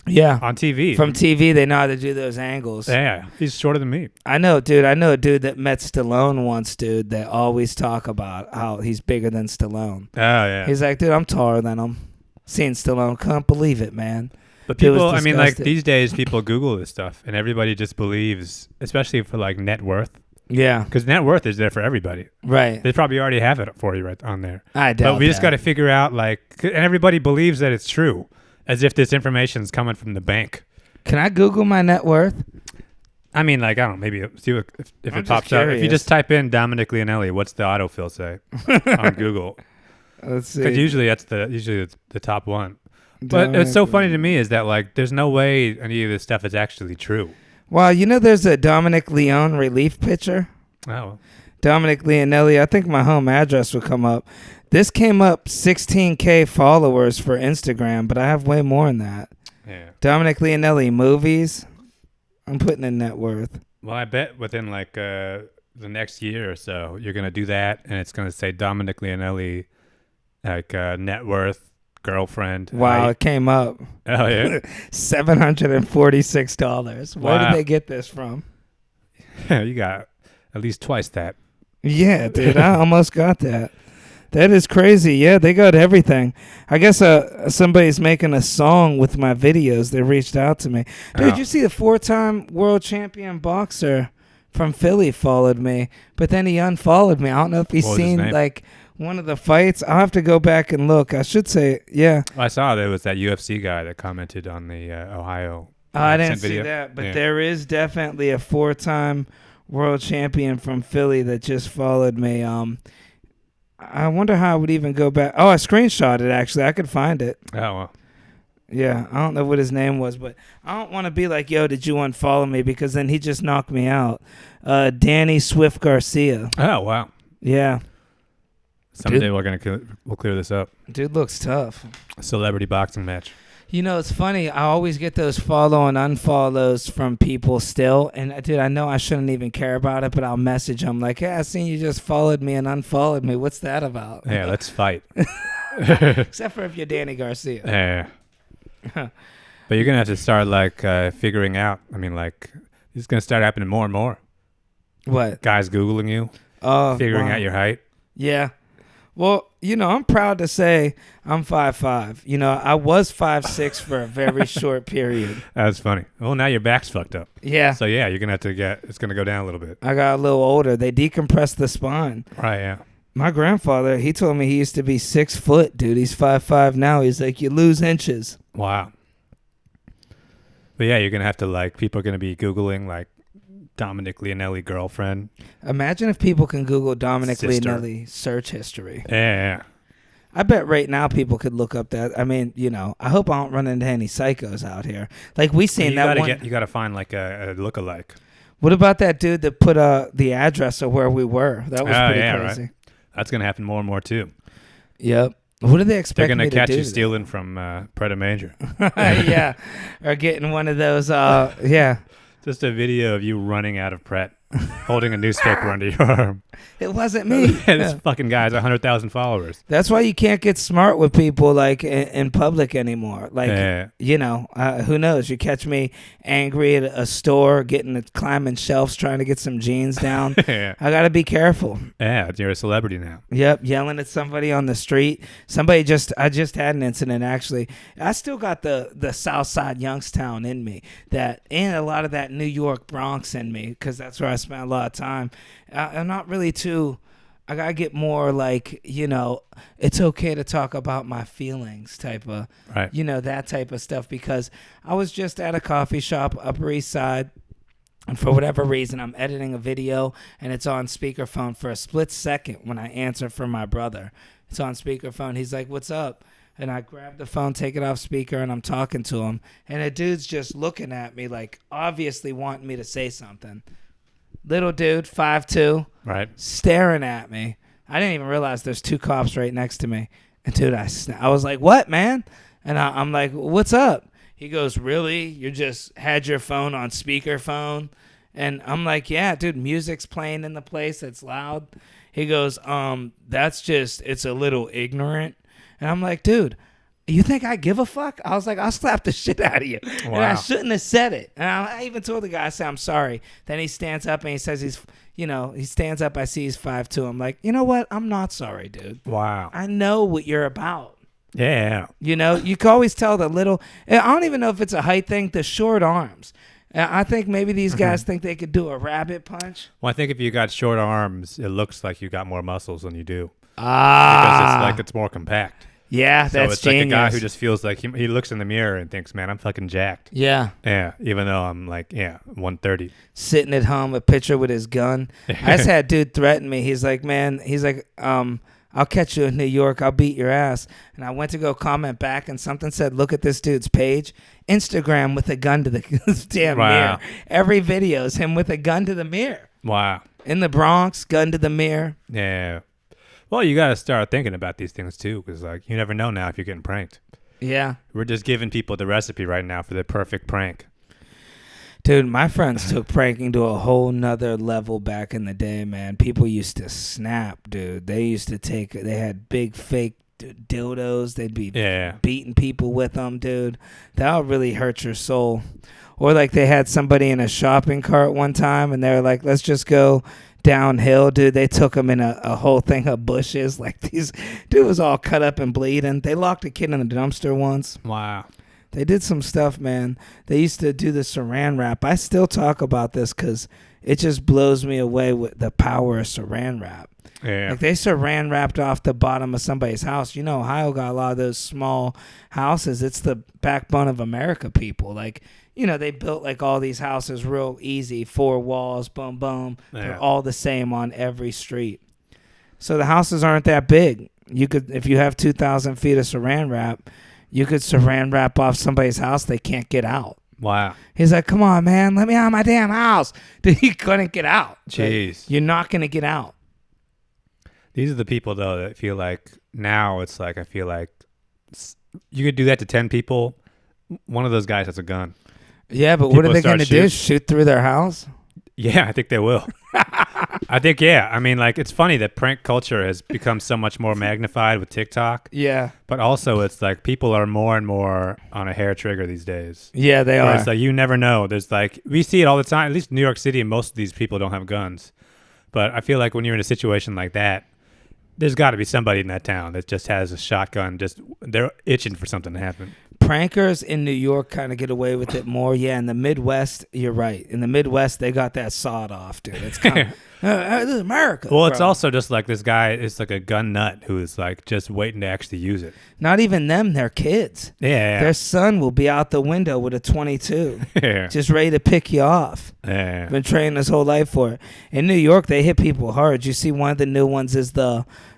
Speaker 1: Yeah.
Speaker 2: On TV.
Speaker 1: From TV, they know how to do those angles.
Speaker 2: Yeah. He's shorter than me.
Speaker 1: I know, dude. I know a dude that met Stallone once, dude, that always talk about how he's bigger than Stallone.
Speaker 2: Oh, yeah.
Speaker 1: He's like, dude, I'm taller than him. Seeing Stallone, can't believe it, man.
Speaker 2: But people, I mean, like these days, people Google this stuff, and everybody just believes, especially for like net worth.
Speaker 1: Yeah.
Speaker 2: Because net worth is there for everybody.
Speaker 1: Right.
Speaker 2: They probably already have it for you right on there.
Speaker 1: I doubt
Speaker 2: But we just got to figure out, like, and everybody believes that it's true, as if this information is coming from the bank.
Speaker 1: Can I Google my net worth?
Speaker 2: I mean, like, I don't know, maybe see if it pops up. If you just type in Dominic Leonelli, what's the autofill say on Google?
Speaker 1: Let's see.
Speaker 2: Because usually it's the top one. But it's so funny to me is that, like, there's no way any of this stuff is actually true.
Speaker 1: Well, there's a Dominic Leone relief pitcher.
Speaker 2: Oh.
Speaker 1: Dominic Leonelli. I think my home address would come up. This came up 16K followers for Instagram, but I have way more than that.
Speaker 2: Yeah.
Speaker 1: Dominic Leonelli movies. I'm putting in net worth.
Speaker 2: Well, I bet within like the next year or so, you're going to do that, and it's going to say Dominic Leonelli, like net worth, girlfriend.
Speaker 1: Wow,
Speaker 2: height.
Speaker 1: it came up.
Speaker 2: Oh, yeah?
Speaker 1: $746. Where did they get this from?
Speaker 2: You got at least twice that.
Speaker 1: Yeah, dude, I almost got that. That is crazy. Yeah, they got everything. I guess somebody's making a song with my videos. They reached out to me. Dude, you see the 4-time world champion boxer from Philly followed me, but then he unfollowed me. I don't know if he's seen like one of the fights. I'll have to go back and look. I should say, yeah.
Speaker 2: Well, I saw there was that UFC guy that commented on the Ohio.
Speaker 1: I didn't see that, but there is definitely a 4-time world champion from Philly that just followed me. I wonder how I would even go back. Oh, I screenshot it, actually. I could find it.
Speaker 2: Oh, well.
Speaker 1: Yeah, I don't know what his name was, but I don't want to be like, yo, did you unfollow me? Because then he just knocked me out. Danny Swift Garcia.
Speaker 2: Oh, wow.
Speaker 1: Yeah.
Speaker 2: Someday we'll clear this up.
Speaker 1: Dude looks tough.
Speaker 2: A celebrity boxing match.
Speaker 1: It's funny. I always get those follow and unfollows from people still. And, dude, I know I shouldn't even care about it, but I'll message them like, hey, I seen you just followed me and unfollowed me. What's that about?
Speaker 2: Yeah, let's fight.
Speaker 1: Except for if you're Danny Garcia.
Speaker 2: Yeah. But you're going to have to start, like, figuring out. I mean, like, this is going to start happening more and more.
Speaker 1: What?
Speaker 2: Guys Googling you. Figuring out your height.
Speaker 1: Yeah. Well, I'm proud to say I'm 5'5". I was 5'6" for a very short period.
Speaker 2: That's funny. Well, now your back's fucked up.
Speaker 1: Yeah.
Speaker 2: So yeah, you're gonna have to it's gonna go down a little bit.
Speaker 1: I got a little older. They decompressed the spine.
Speaker 2: Right. Yeah.
Speaker 1: My grandfather, he told me he used to be 6 foot, dude. He's 5'5" now. He's like, you lose inches.
Speaker 2: Wow. But yeah, you're gonna have to people are gonna be Googling Dominic Leonelli girlfriend.
Speaker 1: Imagine if people can Google Dominic
Speaker 2: Sister.
Speaker 1: Leonelli search history.
Speaker 2: Yeah.
Speaker 1: I bet right now people could look up that. I mean, I hope I don't run into any psychos out here. Like we seen that one.
Speaker 2: You gotta find a lookalike.
Speaker 1: What about that dude that put the address of where we were? That was pretty crazy.
Speaker 2: Right. That's gonna happen more and more too.
Speaker 1: Yep. What do they expect?
Speaker 2: They're gonna catch you
Speaker 1: today?
Speaker 2: stealing from Pret Major.
Speaker 1: Yeah, or getting one of those. Yeah.
Speaker 2: Just a video of you running out of Pret, holding a newspaper under your arm.
Speaker 1: It wasn't me.
Speaker 2: This fucking guy has 100,000 followers.
Speaker 1: That's why you can't get smart with people in public anymore. Who knows? You catch me angry at a store, climbing shelves, trying to get some jeans down.
Speaker 2: Yeah.
Speaker 1: I gotta be careful.
Speaker 2: Yeah, you're a celebrity now.
Speaker 1: Yep, yelling at somebody on the street. I just had an incident actually. I still got the South Side Youngstown in me, and a lot of that New York Bronx in me, because that's where I spent a lot of time. I'm not really I gotta get more it's okay to talk about my feelings type of,
Speaker 2: right.
Speaker 1: That type of stuff, because I was just at a coffee shop, Upper East Side, and for whatever reason, I'm editing a video and it's on speakerphone for a split second when I answer for my brother. It's on speakerphone. He's like, "What's up?" And I grab the phone, take it off speaker, and I'm talking to him. And a dude's just looking at me obviously wanting me to say something. Little dude, 5'2",
Speaker 2: right,
Speaker 1: staring at me. I didn't even realize there's 2 cops right next to me. And dude, I was like, "What, man?" And I'm like, "What's up?" He goes, "Really? You just had your phone on speakerphone?" And I'm like, "Yeah, dude, music's playing in the place. It's loud." He goes, it's a little ignorant." And I'm like, "Dude, you think I give a fuck?" I was like, "I'll slap the shit out of you."
Speaker 2: Wow. And
Speaker 1: I shouldn't have said it. And I even told the guy, I said, "I'm sorry." Then he stands up and he says he stands up. I see he's 5'2". I'm like, "You know what? I'm not sorry, dude."
Speaker 2: Wow.
Speaker 1: I know what you're about.
Speaker 2: Yeah.
Speaker 1: You can always tell the little, I don't even know if it's a height thing, the short arms. I think maybe these guys think they could do a rabbit punch.
Speaker 2: Well, I think if you got short arms, it looks like you got more muscles than you do.
Speaker 1: Because
Speaker 2: it's more compact.
Speaker 1: Yeah,
Speaker 2: so
Speaker 1: that's
Speaker 2: it's
Speaker 1: genius.
Speaker 2: Like a guy who just feels like he looks in the mirror and thinks, "Man, I'm fucking jacked."
Speaker 1: Yeah.
Speaker 2: Yeah, even though I'm 130.
Speaker 1: Sitting at home, a picture with his gun. I just had a dude threaten me. He's like, "I'll catch you in New York. I'll beat your ass." And I went to go comment back, and something said, "Look at this dude's page. Instagram with a gun to the damn mirror. Every video is him with a gun to the mirror."
Speaker 2: Wow.
Speaker 1: In the Bronx, gun to the mirror.
Speaker 2: Yeah. Well, you got to start thinking about these things too, because you never know now if you're getting pranked.
Speaker 1: Yeah.
Speaker 2: We're just giving people the recipe right now for the perfect prank.
Speaker 1: Dude, my friends took pranking to a whole nother level back in the day, man. People used to snap, dude. They had big fake dildos. They'd be beating people with them, dude. That'll really hurt your soul. Or they had somebody in a shopping cart one time and they were like, "Let's just go downhill," dude. They took him in a whole thing of bushes. Dude was all cut up and bleeding. They locked a kid in the dumpster once.
Speaker 2: Wow.
Speaker 1: They did some stuff, man. They used to do the saran wrap. I still talk about this because it just blows me away with the power of saran wrap.
Speaker 2: Yeah.
Speaker 1: They saran wrapped off the bottom of somebody's house. Ohio got a lot of those small houses. It's the backbone of America, people. They built all these houses real easy, 4 walls, boom, boom. Yeah. They're all the same on every street. So the houses aren't that big. If you have 2,000 feet of saran wrap, you could saran wrap off somebody's house. They can't get out.
Speaker 2: Wow.
Speaker 1: He's like, "Come on, man, let me out of my damn house." Dude, he couldn't get out.
Speaker 2: Jeez.
Speaker 1: You're not going to get out.
Speaker 2: These are the people, though, that feel like now I feel like you could do that to 10 people. One of those guys has a gun.
Speaker 1: Yeah, but what are they going to do? Shoot through their house?
Speaker 2: Yeah, I think they will. I think, yeah. I mean, it's funny that prank culture has become so much more magnified with TikTok.
Speaker 1: Yeah.
Speaker 2: But also, it's people are more and more on a hair trigger these days.
Speaker 1: Yeah, they are.
Speaker 2: It's you never know. There's we see it all the time. At least in New York City, most of these people don't have guns. But I feel like when you're in a situation like that, There's got to be somebody in that town that just has a shotgun. Just they're itching for something to happen.
Speaker 1: Prankers in New York kind of get away with it more. Yeah, in the Midwest, you're right. In the Midwest, they got that sawed off, dude. It's kind of this is America.
Speaker 2: Well,
Speaker 1: bro.
Speaker 2: it's also just like this guy is like a gun nut who is like just waiting to actually use it.
Speaker 1: Not even them; they're kids.
Speaker 2: Yeah.
Speaker 1: Their son will be out the window with a 22,
Speaker 2: Yeah.
Speaker 1: just ready to pick you off.
Speaker 2: Yeah.
Speaker 1: Been training his whole life for it. In New York, they hit people hard. You see, one of the new ones is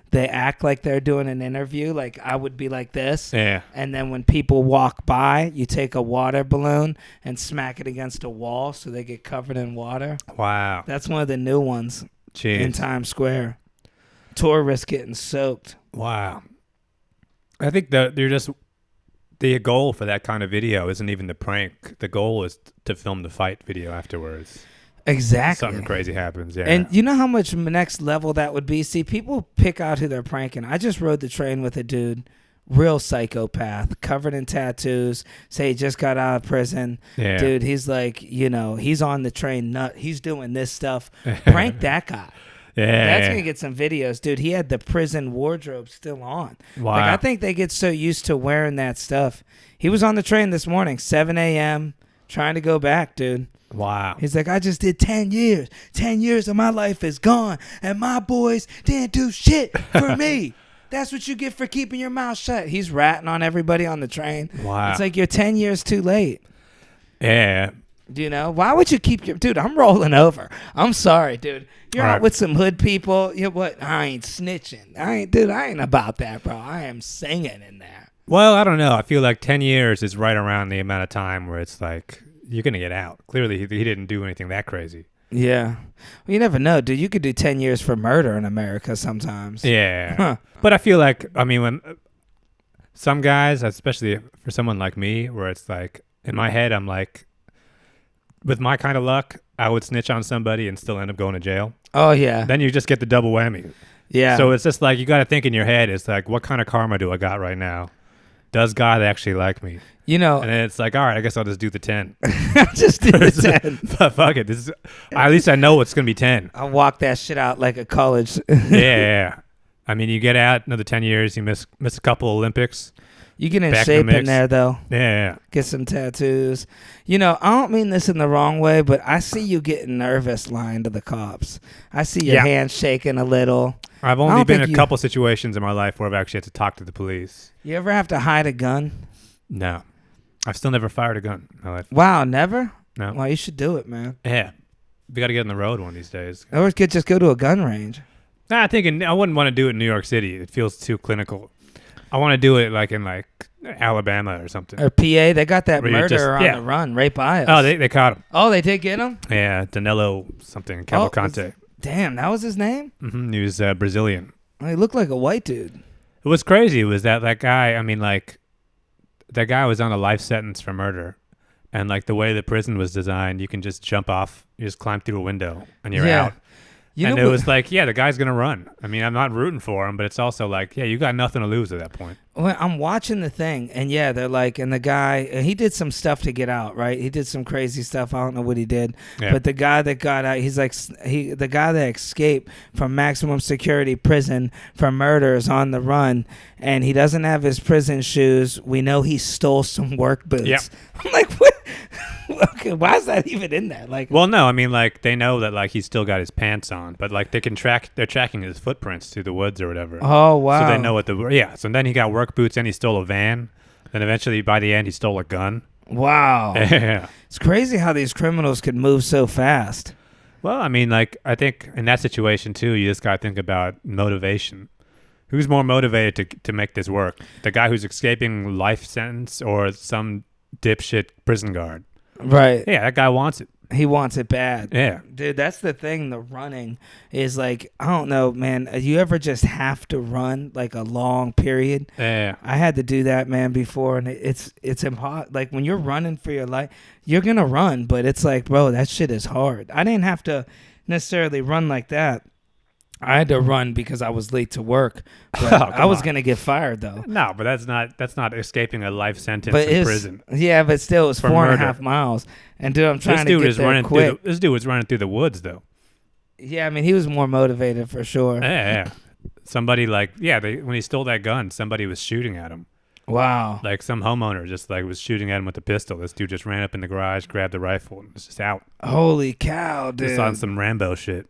Speaker 1: they act like they're doing an interview. Like I would be like this.
Speaker 2: Yeah.
Speaker 1: And then when people walk by, you take a water balloon and smack it against a wall so they get covered in water.
Speaker 2: Wow.
Speaker 1: That's one of the new ones
Speaker 2: Jeez.
Speaker 1: in Times Square. Tourists getting soaked.
Speaker 2: Wow. I think that you're just the goal for that kind of video isn't even the prank. The goal is to film the fight video afterwards.
Speaker 1: Exactly.
Speaker 2: Something crazy happens, yeah.
Speaker 1: And you know how much next level that would be? See, people pick out who they're pranking. I just rode the train with a dude, real psychopath, covered in tattoos, say he just got out of prison.
Speaker 2: Yeah.
Speaker 1: Dude, he's like, he's on the train nut. He's doing this stuff. Prank that guy.
Speaker 2: Yeah.
Speaker 1: That's going to get some videos. Dude, he had the prison wardrobe still on.
Speaker 2: Wow.
Speaker 1: Like, I think they get so used to wearing that stuff. He was on the train this morning, 7 a.m., trying to go back, dude.
Speaker 2: Wow.
Speaker 1: He's like, I just did 10 years. 10 years of my life is gone, and my boys didn't do shit for me. That's what you get for keeping your mouth shut. He's ratting on everybody on the train.
Speaker 2: Wow.
Speaker 1: It's like you're 10 years too late.
Speaker 2: Yeah.
Speaker 1: Why would you keep your... Dude, I'm rolling over. I'm sorry, dude. You're
Speaker 2: All
Speaker 1: out
Speaker 2: right.
Speaker 1: with some hood people. You know what? I ain't snitching. I ain't about that, bro. I am singing in there.
Speaker 2: Well, I don't know. I feel like 10 years is right around the amount of time where it's like, you're going to get out. Clearly, he didn't do anything that crazy.
Speaker 1: Yeah. Well, you never know, dude. You could do 10 years for murder in America sometimes.
Speaker 2: Yeah.
Speaker 1: Huh.
Speaker 2: But I feel like, I mean, when some guys, especially for someone like me, where it's like, in my head, I'm like, with my kind of luck, I would snitch on somebody and still end up going to jail.
Speaker 1: Oh, yeah.
Speaker 2: Then you just get the double whammy.
Speaker 1: Yeah.
Speaker 2: So it's just like, you got to think in your head, it's like, what kind of karma do I got right now? Does God actually like me? And then it's like, all right, I guess I'll just do the 10.
Speaker 1: Just do the 10.
Speaker 2: Fuck it. At least I know it's going to be 10.
Speaker 1: I'll walk that shit out like a college.
Speaker 2: Yeah. I mean, you get out another 10 years, you miss a couple Olympics.
Speaker 1: You get in
Speaker 2: Back in
Speaker 1: shape
Speaker 2: the mix.
Speaker 1: in there, though.
Speaker 2: Yeah.
Speaker 1: Get some tattoos. I don't mean this in the wrong way, but I see you getting nervous lying to the cops. I see your hands shaking a little.
Speaker 2: I've only been in a couple situations in my life where I've actually had to talk to the police.
Speaker 1: You ever have to hide a gun?
Speaker 2: No. I've still never fired a gun in my life.
Speaker 1: Wow, never?
Speaker 2: No.
Speaker 1: Well, you should do it, man.
Speaker 2: Yeah. We got to get on the road one of these days.
Speaker 1: Or could just go to a gun range.
Speaker 2: Nah, I wouldn't want to do it in New York City. It feels too clinical. I want to do it like in Alabama or something.
Speaker 1: Or PA, they got that
Speaker 2: Where you
Speaker 1: murderer
Speaker 2: just-
Speaker 1: on the run right by us.
Speaker 2: Oh, they caught him.
Speaker 1: Oh, they did get him?
Speaker 2: Yeah, Danilo something, Cavalcante.
Speaker 1: Damn, that was his name?
Speaker 2: He was Brazilian.
Speaker 1: He looked like a white dude.
Speaker 2: It was crazy. It was that guy, I mean, like, that guy was on a life sentence for murder. And, like, the way the prison was designed, you can just jump off, you just climb through a window, and you're out. And it was like, yeah, the guy's going to run. I mean, I'm not rooting for him, but it's also like, yeah, you got nothing to lose at that point.
Speaker 1: Well, I'm watching the thing, and yeah, they're like, and the guy, he did some stuff to get out, right? He did some crazy stuff. I don't know what he did, but the guy that got out, he's like, the guy that escaped from maximum security prison for murder is on the run, and he doesn't have his prison shoes. We know he stole some work boots.
Speaker 2: Yep.
Speaker 1: I'm like, what? Okay, why is that even in there? Like,
Speaker 2: well, no, I mean, like, they know that, like, he's still got his pants on, but, like, they're tracking his footprints through the woods or whatever.
Speaker 1: Oh, wow.
Speaker 2: So they know so then he got work boots and he stole a van. Then eventually, by the end, he stole a gun.
Speaker 1: Wow.
Speaker 2: Yeah.
Speaker 1: It's crazy how these criminals could move so fast.
Speaker 2: Well, I mean, like, I think in that situation, too, you just got to think about motivation. Who's more motivated to make this work? The guy who's escaping life sentence or some dipshit prison guard?
Speaker 1: Right.
Speaker 2: Yeah, that guy wants it.
Speaker 1: He wants it bad.
Speaker 2: Yeah.
Speaker 1: Dude, that's the thing. The running is like, I don't know, man. You ever just have to run like a long period?
Speaker 2: Yeah.
Speaker 1: I had to do that, man, before, and it's impossible. Like when you're running for your life, you're going to run, but it's like, bro, that shit is hard. I didn't have to necessarily run like that. I had to run because I was late to work. But I was going to get fired, though.
Speaker 2: No, but that's not escaping a life sentence in prison.
Speaker 1: Yeah, but still, it was
Speaker 2: for
Speaker 1: 4.5 miles. And, dude, I'm trying to get there quick.
Speaker 2: This dude was running through the woods, though.
Speaker 1: Yeah, I mean, he was more motivated for sure.
Speaker 2: Yeah. Somebody when he stole that gun, somebody was shooting at him.
Speaker 1: Wow.
Speaker 2: Like some homeowner just like was shooting at him with a pistol. This dude just ran up in the garage, grabbed the rifle, and was just out.
Speaker 1: Holy cow, dude.
Speaker 2: Just on some Rambo shit.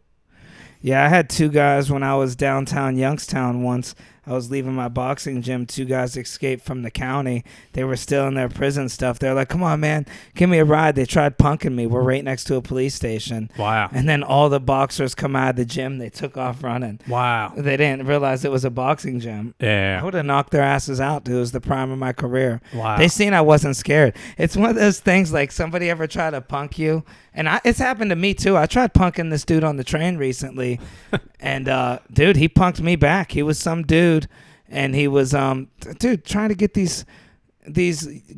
Speaker 1: Yeah, I had 2 guys when I was downtown Youngstown once. I was leaving my boxing gym. 2 guys escaped from the county. They were still in their prison stuff. They're like, come on, man, give me a ride. They tried punking me. We're right next to a police station.
Speaker 2: Wow.
Speaker 1: And then all the boxers come out of the gym. They took off running.
Speaker 2: Wow.
Speaker 1: They didn't realize it was a boxing gym.
Speaker 2: Yeah.
Speaker 1: I would have knocked their asses out, dude. It was the prime of my career.
Speaker 2: Wow.
Speaker 1: They seen I wasn't scared. It's one of those things like somebody ever try to punk you. And it's happened to me, too. I tried punking this dude on the train recently. And, dude, he punked me back. He was some dude. And he was, dude, trying to get these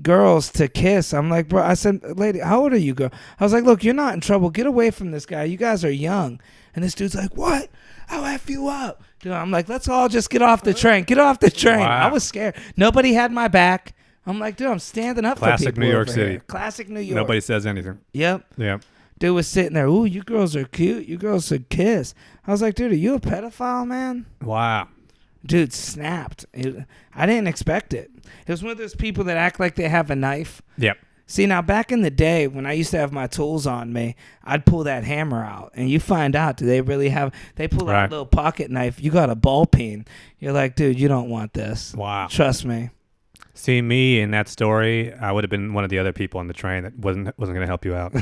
Speaker 1: girls to kiss. I'm like, bro, I said, lady, how old are you, girl? I was like, look, you're not in trouble. Get away from this guy. You guys are young. And this dude's like, what? I'll F you up. Dude, I'm like, let's all just get off the train. Get off the train.
Speaker 2: Wow.
Speaker 1: I was scared. Nobody had my back. I'm like, dude, I'm standing up
Speaker 2: Classic
Speaker 1: for people.
Speaker 2: New York
Speaker 1: over
Speaker 2: City.
Speaker 1: Here. Classic New York.
Speaker 2: Nobody says anything.
Speaker 1: Yep.
Speaker 2: Yep.
Speaker 1: Dude was sitting there. Ooh, you girls are cute. You girls should kiss. I was like, dude, are you a pedophile, man?
Speaker 2: Wow.
Speaker 1: Dude snapped. I didn't expect it. It was one of those people that act like they have a knife.
Speaker 2: Yep.
Speaker 1: See, now back in the day when I used to have my tools on me, I'd pull that hammer out. And you find out, do they really have, they pull out a little pocket knife. You got a ball peen. You're like, dude, you don't want this.
Speaker 2: Wow.
Speaker 1: Trust me.
Speaker 2: See, me in that story, I would have been one of the other people on the train that wasn't going to help you out.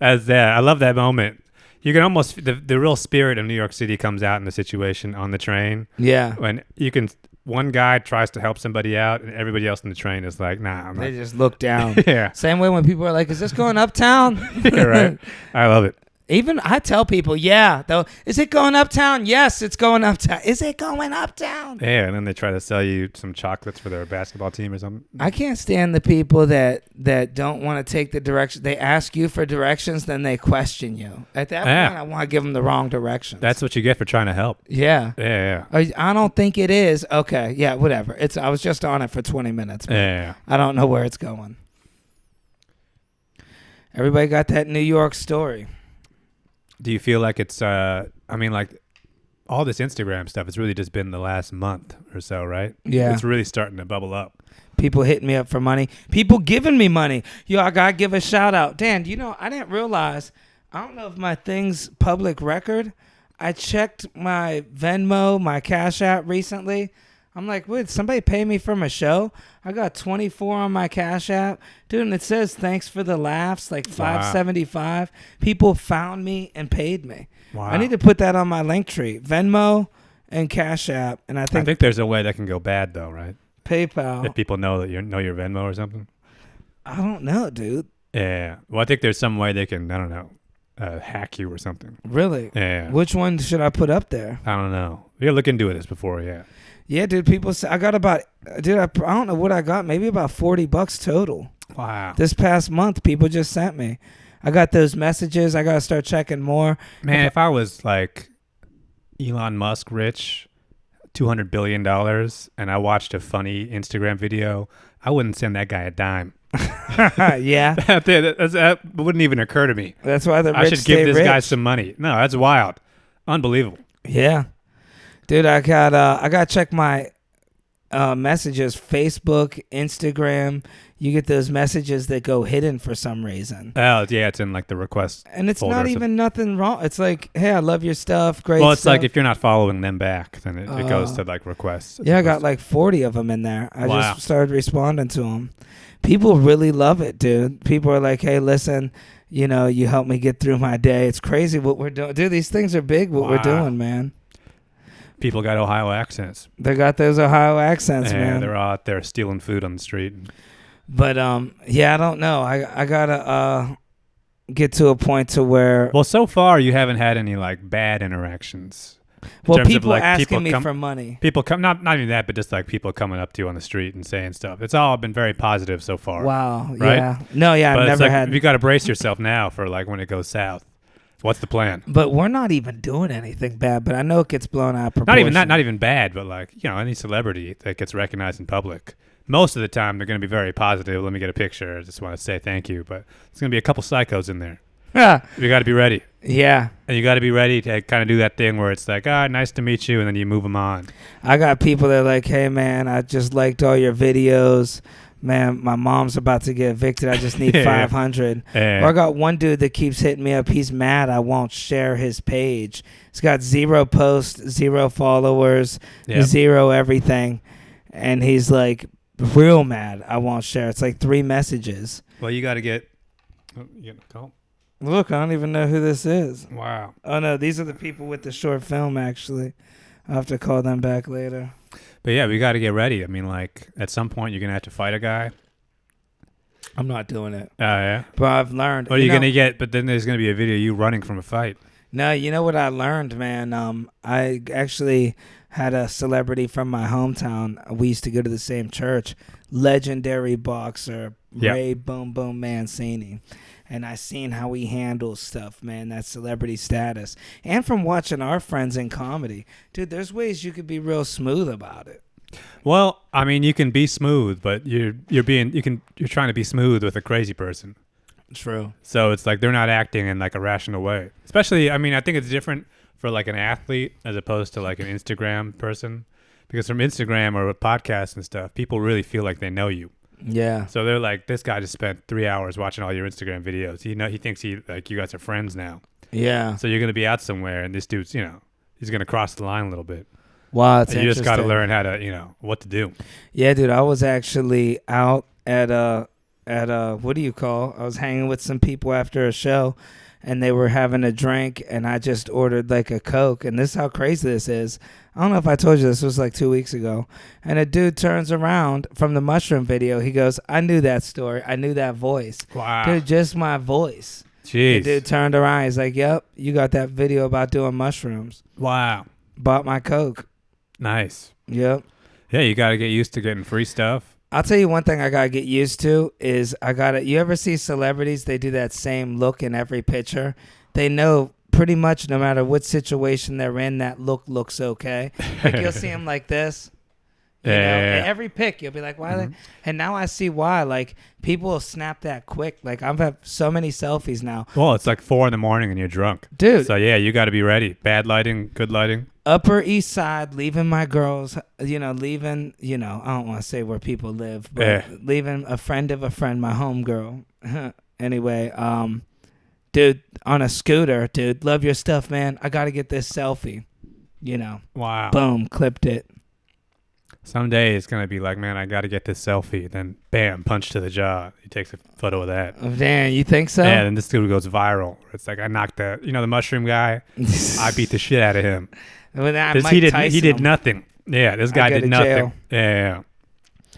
Speaker 2: I love that moment. You can almost the real spirit of New York City comes out in the situation on the train.
Speaker 1: Yeah.
Speaker 2: When one guy tries to help somebody out, and everybody else in the train is like, "Nah, I'm not."
Speaker 1: They just look down.
Speaker 2: Yeah.
Speaker 1: Same way when people are like, "Is this going uptown?"
Speaker 2: Yeah, right. I love it.
Speaker 1: Even I tell people, yeah, though, is it going uptown? Yes, it's going uptown. Is it going uptown?
Speaker 2: Yeah, and then they try to sell you some chocolates for their basketball team or something.
Speaker 1: I can't stand the people that don't want to take the direction. They ask you for directions, then they question you. At that point, I want to give them the wrong directions.
Speaker 2: That's what you get for trying to help.
Speaker 1: Yeah.
Speaker 2: Yeah.
Speaker 1: I don't think it is. Okay. Yeah, whatever. I was just on it for 20 minutes.
Speaker 2: Yeah.
Speaker 1: I don't know where it's going. Everybody got that New York story.
Speaker 2: Do you feel like it's, like all this Instagram stuff, it's really just been the last month or so, right?
Speaker 1: Yeah.
Speaker 2: It's really starting to bubble up.
Speaker 1: People hitting me up for money. People giving me money. Yo, I got to give a shout out. Dan, I didn't realize, I don't know if my thing's public record. I checked my Venmo, my Cash App recently. I'm like, wait, somebody pay me for my show? I got 24 on my Cash App. Dude, and it says thanks for the laughs, like $5.75. People found me and paid me.
Speaker 2: Wow.
Speaker 1: I need to put that on my link tree. Venmo and Cash App. And I think
Speaker 2: there's a way that can go bad, though, right?
Speaker 1: PayPal.
Speaker 2: If people know that know your Venmo or something?
Speaker 1: I don't know, dude.
Speaker 2: Yeah. Well, I think there's some way they can, I don't know, hack you or something.
Speaker 1: Really?
Speaker 2: Yeah.
Speaker 1: Which one should I put up there?
Speaker 2: I don't know. You gotta look into this before, yeah.
Speaker 1: Yeah, dude, people say I got about, dude, I don't know what I got, maybe about $40 total.
Speaker 2: Wow.
Speaker 1: This past month, people just sent me. I got those messages. I got to start checking more.
Speaker 2: Man, if I was like Elon Musk rich, $200 billion, and I watched a funny Instagram video, I wouldn't send that guy a dime.
Speaker 1: Yeah.
Speaker 2: That wouldn't even occur to me.
Speaker 1: That's why the rich
Speaker 2: I should give this
Speaker 1: rich.
Speaker 2: guy some money. No, that's wild. Unbelievable.
Speaker 1: Yeah. Dude, I got to check my messages, Facebook, Instagram. You get those messages that go hidden for some reason.
Speaker 2: Oh, yeah, it's in like the request.
Speaker 1: And it's not even nothing wrong. It's like, hey, I love your stuff. Great
Speaker 2: Well, it's
Speaker 1: stuff.
Speaker 2: like if you're not following them back, then it goes to like requests.
Speaker 1: Yeah, I got like 40 of them in there. I
Speaker 2: Wow.
Speaker 1: just started responding to them. People really love it, dude. People are like, hey, listen, you helped me get through my day. It's crazy what we're doing. Dude, these things are big, what we're doing, man.
Speaker 2: People got Ohio accents.
Speaker 1: They got those Ohio accents, man.
Speaker 2: They're out there stealing food on the street.
Speaker 1: But, yeah, I don't know. I got to get to a point to where...
Speaker 2: Well, so far you haven't had any like bad interactions.
Speaker 1: Well, people asking me for money.
Speaker 2: People come, not even that, but just like people coming up to you on the street and saying stuff. It's all been very positive so far.
Speaker 1: Wow,
Speaker 2: right?
Speaker 1: Yeah. No, yeah, I've never had...
Speaker 2: You got to brace yourself now for like when it goes south. What's the plan?
Speaker 1: But we're not even doing anything bad, but I know it gets blown out of proportion.
Speaker 2: Not even bad, but like, any celebrity that gets recognized in public, most of the time they're going to be very positive. Let me get a picture. I just want to say thank you. But there's going to be a couple psychos in there. You got to be ready.
Speaker 1: Yeah.
Speaker 2: And you got to be ready to kind of do that thing where it's like, nice to meet you, and then you move them on.
Speaker 1: I got people that are like, hey, man, I just liked all your videos. Man, my mom's about to get evicted. I just need 500. Or I got one dude that keeps hitting me up. He's mad I won't share his page. He's got 0 posts, 0 followers, 0 everything. And he's like, real mad I won't share. It's like 3 messages.
Speaker 2: Well, you got to get... Oh, you getting a call?
Speaker 1: Look, I don't even know who this is.
Speaker 2: Wow.
Speaker 1: Oh, no, these are the people with the short film, actually. I'll have to call them back later.
Speaker 2: But yeah, we got to get ready. I mean, like, at some point, you're going to have to fight a guy.
Speaker 1: I'm not doing it.
Speaker 2: Oh, yeah?
Speaker 1: But I've learned.
Speaker 2: What are you going to get? But then there's going to be a video of you running from a fight.
Speaker 1: No, you know what I learned, man? I actually had a celebrity from my hometown. We used to go to the same church. Legendary boxer, Ray Boom Boom Mancini. And I seen how he handles stuff, man, that celebrity status. And from watching our friends in comedy. Dude, there's ways you could be real smooth about it.
Speaker 2: Well, I mean, you can be smooth, but you're trying to be smooth with a crazy person.
Speaker 1: True.
Speaker 2: So it's like they're not acting in like a rational way. Especially, I mean, I think it's different for like an athlete as opposed to like an Instagram person. Because from Instagram or podcasts and stuff, people really feel like they know you.
Speaker 1: Yeah.
Speaker 2: So they're like, this guy just spent 3 hours watching all your Instagram videos. He thinks you guys are friends now.
Speaker 1: Yeah.
Speaker 2: So you're gonna be out somewhere, and this dude's, he's gonna cross the line a little bit.
Speaker 1: Wow, it's
Speaker 2: you just got to learn how to, what to do.
Speaker 1: Yeah, dude. I was actually out at what do you call? I was hanging with some people after a show, and they were having a drink, and I just ordered like a Coke. And this is how crazy this is. I don't know if I told you this. Was like 2 weeks ago. And a dude turns around from the mushroom video. He goes, I knew that story. I knew that voice.
Speaker 2: Wow.
Speaker 1: Dude, just my voice.
Speaker 2: Jeez.
Speaker 1: The dude turned around. He's like, yep, you got that video about doing mushrooms.
Speaker 2: Wow.
Speaker 1: Bought my Coke.
Speaker 2: Nice.
Speaker 1: Yep.
Speaker 2: Yeah, you got to get used to getting free stuff.
Speaker 1: I'll tell you one thing I got to get used to is you ever see celebrities, they do that same look in every picture? They know pretty much no matter what situation they're in, that look looks okay. Like you'll see them like this. And every pic, you'll be like, why? Mm-hmm. And now I see why. Like, people will snap that quick. Like, I've had so many selfies now.
Speaker 2: Well, it's like 4 a.m. and you're drunk.
Speaker 1: Dude.
Speaker 2: So, yeah, you got to be ready. Bad lighting, good lighting.
Speaker 1: Upper East Side, leaving my girls, leaving, I don't want to say where people live, but leaving a friend of a friend, my homegirl. Anyway, dude, on a scooter, dude, love your stuff, man. I got to get this selfie,
Speaker 2: Wow.
Speaker 1: Boom, clipped it.
Speaker 2: Someday it's going to be like, man, I got to get this selfie. Then, bam, punch to the jaw. He takes a photo of that.
Speaker 1: Oh, damn, you think so?
Speaker 2: Yeah, and this dude goes viral. It's like I knocked the mushroom guy. I beat the shit out of him.
Speaker 1: Well,
Speaker 2: he did nothing. Yeah, this guy did nothing.
Speaker 1: Jail.
Speaker 2: Yeah.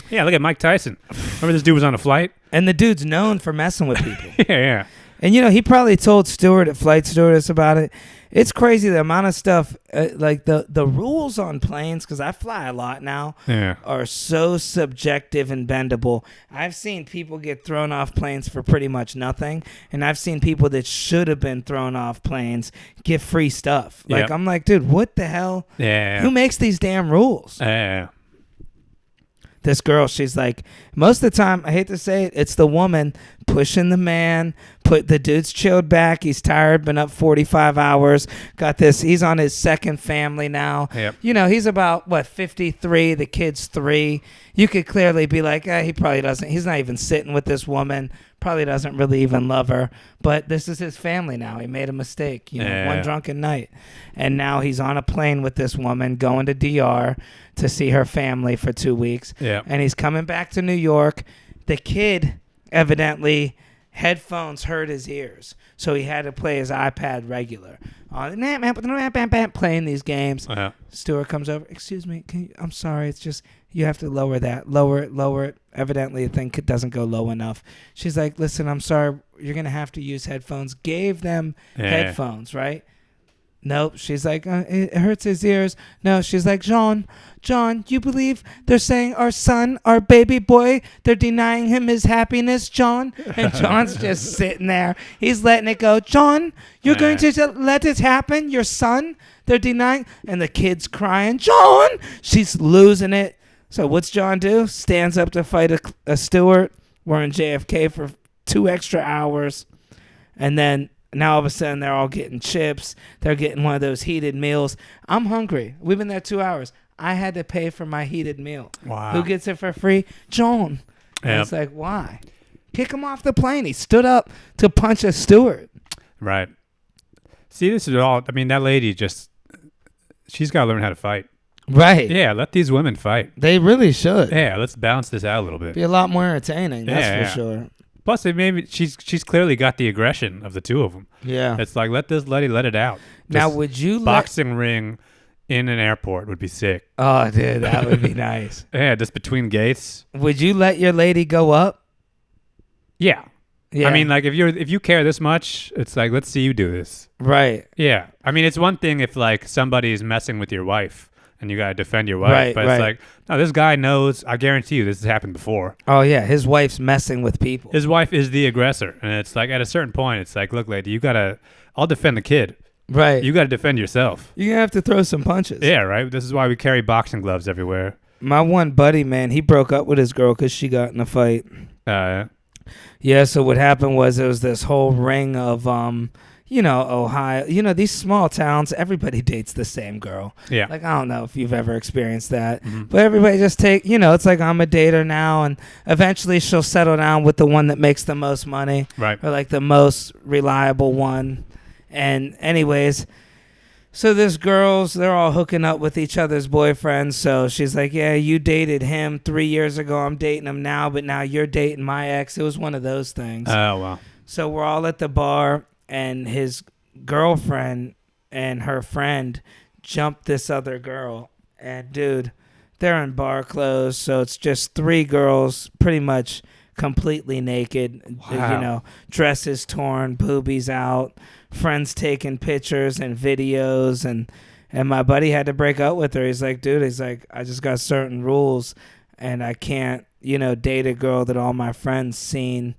Speaker 2: Yeah, look at Mike Tyson. Remember this dude was on a flight?
Speaker 1: And the dude's known for messing with people.
Speaker 2: Yeah.
Speaker 1: And, he probably told Stewart at Flight Stewardess about it. It's crazy the amount of stuff, like the rules on planes, because I fly a lot now, are so subjective and bendable. I've seen people get thrown off planes for pretty much nothing, and I've seen people that should have been thrown off planes get free stuff. Like, I'm like, dude, what the hell?
Speaker 2: Yeah.
Speaker 1: Who makes these damn rules?
Speaker 2: Yeah.
Speaker 1: This girl, she's like, most of the time, I hate to say it, it's the woman pushing the man. The dude's chilled back. He's tired, been up 45 hours. Got this. He's on his second family now.
Speaker 2: Yep.
Speaker 1: He's about, 53? The kid's 3. You could clearly be like, he probably doesn't. He's not even sitting with this woman. Probably doesn't really even love her. But this is his family now. He made a mistake, one drunken night. And now he's on a plane with this woman going to DR to see her family for 2 weeks.
Speaker 2: Yeah.
Speaker 1: And he's coming back to New York. The kid, evidently, headphones hurt his ears. So he had to play his iPad regular. Playing these games.
Speaker 2: Uh-huh.
Speaker 1: Stuart comes over. Excuse me. I'm sorry. It's just you have to lower that. Lower it. Evidently, the thing doesn't go low enough. She's like, listen, I'm sorry. You're going to have to use headphones. Gave them headphones, right? Nope. She's like, it hurts his ears. No, she's like, John, you believe they're saying our son, our baby boy, they're denying him his happiness, John? And John's just sitting there. He's letting it go. John, you're going to let it happen? Your son? They're denying. And the kid's crying. John! She's losing it. So what's John do? Stands up to fight a Stewart. We're in JFK for 2 extra hours. And then Now all of a sudden they're all getting chips. They're getting one of those heated meals. I'm hungry. We've been there 2 hours. I had to pay for my heated meal.
Speaker 2: Wow.
Speaker 1: Who gets it for free? John. And it's like, why? Kick him off the plane. He stood up to punch a steward.
Speaker 2: Right. See, this is all. I mean, that lady she's got to learn how to fight.
Speaker 1: Right.
Speaker 2: Yeah, let these women fight.
Speaker 1: They really should.
Speaker 2: Yeah, let's balance this out a little bit.
Speaker 1: Be a lot more entertaining, that's for sure.
Speaker 2: Plus, maybe she's clearly got the aggression of the two of them.
Speaker 1: Yeah.
Speaker 2: It's like, let this lady let it out.
Speaker 1: Now, would you
Speaker 2: boxing ring in an airport would be sick.
Speaker 1: Oh, dude, that would be nice.
Speaker 2: Yeah, just between gates.
Speaker 1: Would you let your lady go up?
Speaker 2: Yeah. I mean, like, if you care this much, it's like, let's see you do this.
Speaker 1: Right.
Speaker 2: Yeah. I mean, it's one thing if, like, somebody's messing with your wife and you got to defend your wife.
Speaker 1: Right,
Speaker 2: but it's like, no, this guy knows, I guarantee you this has happened before.
Speaker 1: Oh, yeah. His wife's messing with people.
Speaker 2: His wife is the aggressor. And it's like, at a certain point, it's like, look, lady, I'll defend the kid.
Speaker 1: Right.
Speaker 2: You got to defend yourself.
Speaker 1: You're going to have to throw some punches.
Speaker 2: Yeah, right? This is why we carry boxing gloves everywhere.
Speaker 1: My one buddy, man, he broke up with his girl because she got in a fight. Yeah, so what happened was there was this whole ring of, Ohio. These small towns, everybody dates the same girl.
Speaker 2: Yeah.
Speaker 1: Like, I don't know if you've ever experienced that. Mm-hmm. But everybody just it's like I'm a dater now, and eventually she'll settle down with the one that makes the most money.
Speaker 2: Right.
Speaker 1: Or, like, the most reliable one. And anyways, so this they're all hooking up with each other's boyfriends. So she's like, yeah, you dated him 3 years ago. I'm dating him now, but now you're dating my ex. It was one of those things.
Speaker 2: Oh, wow.
Speaker 1: So we're all at the bar, and his girlfriend and her friend jumped this other girl. And, dude, they're in bar clothes. So it's just 3 girls pretty much completely naked.
Speaker 2: Wow.
Speaker 1: Dresses torn, boobies out. Friends taking pictures and videos, and my buddy had to break up with her. He's like, dude, I just got certain rules, and I can't, date a girl that all my friends seen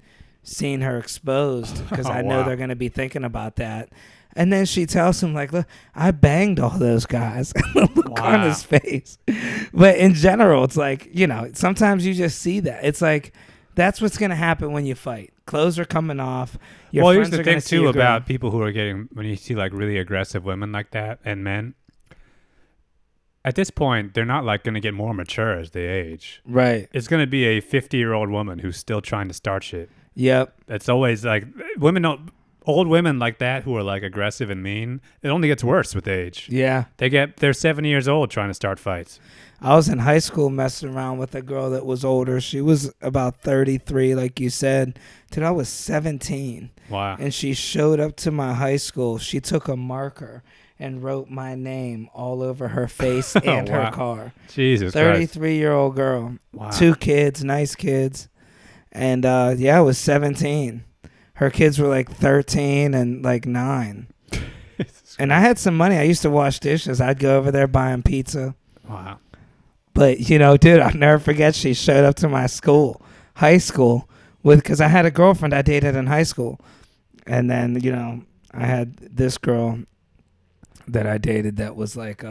Speaker 1: her exposed, because I know they're gonna be thinking about that. And then she tells him, like, look, I banged all those guys. The look on his face. But in general, it's like, sometimes you just see that. It's like, that's what's gonna happen when you fight. Clothes are coming off.
Speaker 2: Here's the thing, too, about people who are when you see, like, really aggressive women like that and men, at this point, they're not, like, going to get more mature as they age.
Speaker 1: Right.
Speaker 2: It's going to be a 50-year-old woman who's still trying to start shit.
Speaker 1: Yep.
Speaker 2: It's always, like, old women like that who are, like, aggressive and mean, it only gets worse with age.
Speaker 1: Yeah.
Speaker 2: They're 70 years old trying to start fights.
Speaker 1: I was in high school messing around with a girl that was older. She was about 33, like you said. Dude, I was 17.
Speaker 2: Wow.
Speaker 1: And she showed up to my high school. She took a marker and wrote my name all over her face and her car.
Speaker 2: Jesus
Speaker 1: Christ. 33-year-old girl.
Speaker 2: Wow.
Speaker 1: 2 kids, nice kids. And, I was 17. Her kids were like 13 and like 9. And I had some money. I used to wash dishes. I'd go over there buying pizza.
Speaker 2: Wow.
Speaker 1: But, dude, I'll never forget she showed up to my high school, because I had a girlfriend I dated in high school. And then, I had this girl that I dated that was like,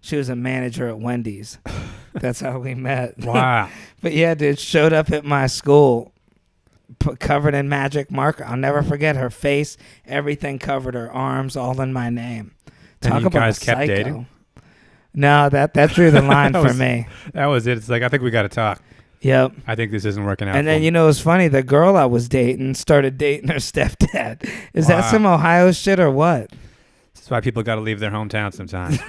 Speaker 1: she was a manager at Wendy's. That's how we met.
Speaker 2: Wow.
Speaker 1: But, yeah, dude, showed up at my school covered in magic marker. I'll never forget her face, everything covered, her arms, all in my name.
Speaker 2: Talk and you
Speaker 1: about
Speaker 2: guys
Speaker 1: kept
Speaker 2: psycho. Dating?
Speaker 1: No, that drew the line for me.
Speaker 2: That was it. It's like, I think we got to talk.
Speaker 1: Yep.
Speaker 2: I think this isn't working out.
Speaker 1: And then, it was funny. The girl I was dating started dating her stepdad. Is that some Ohio shit or what?
Speaker 2: That's why people got to leave their hometown sometimes.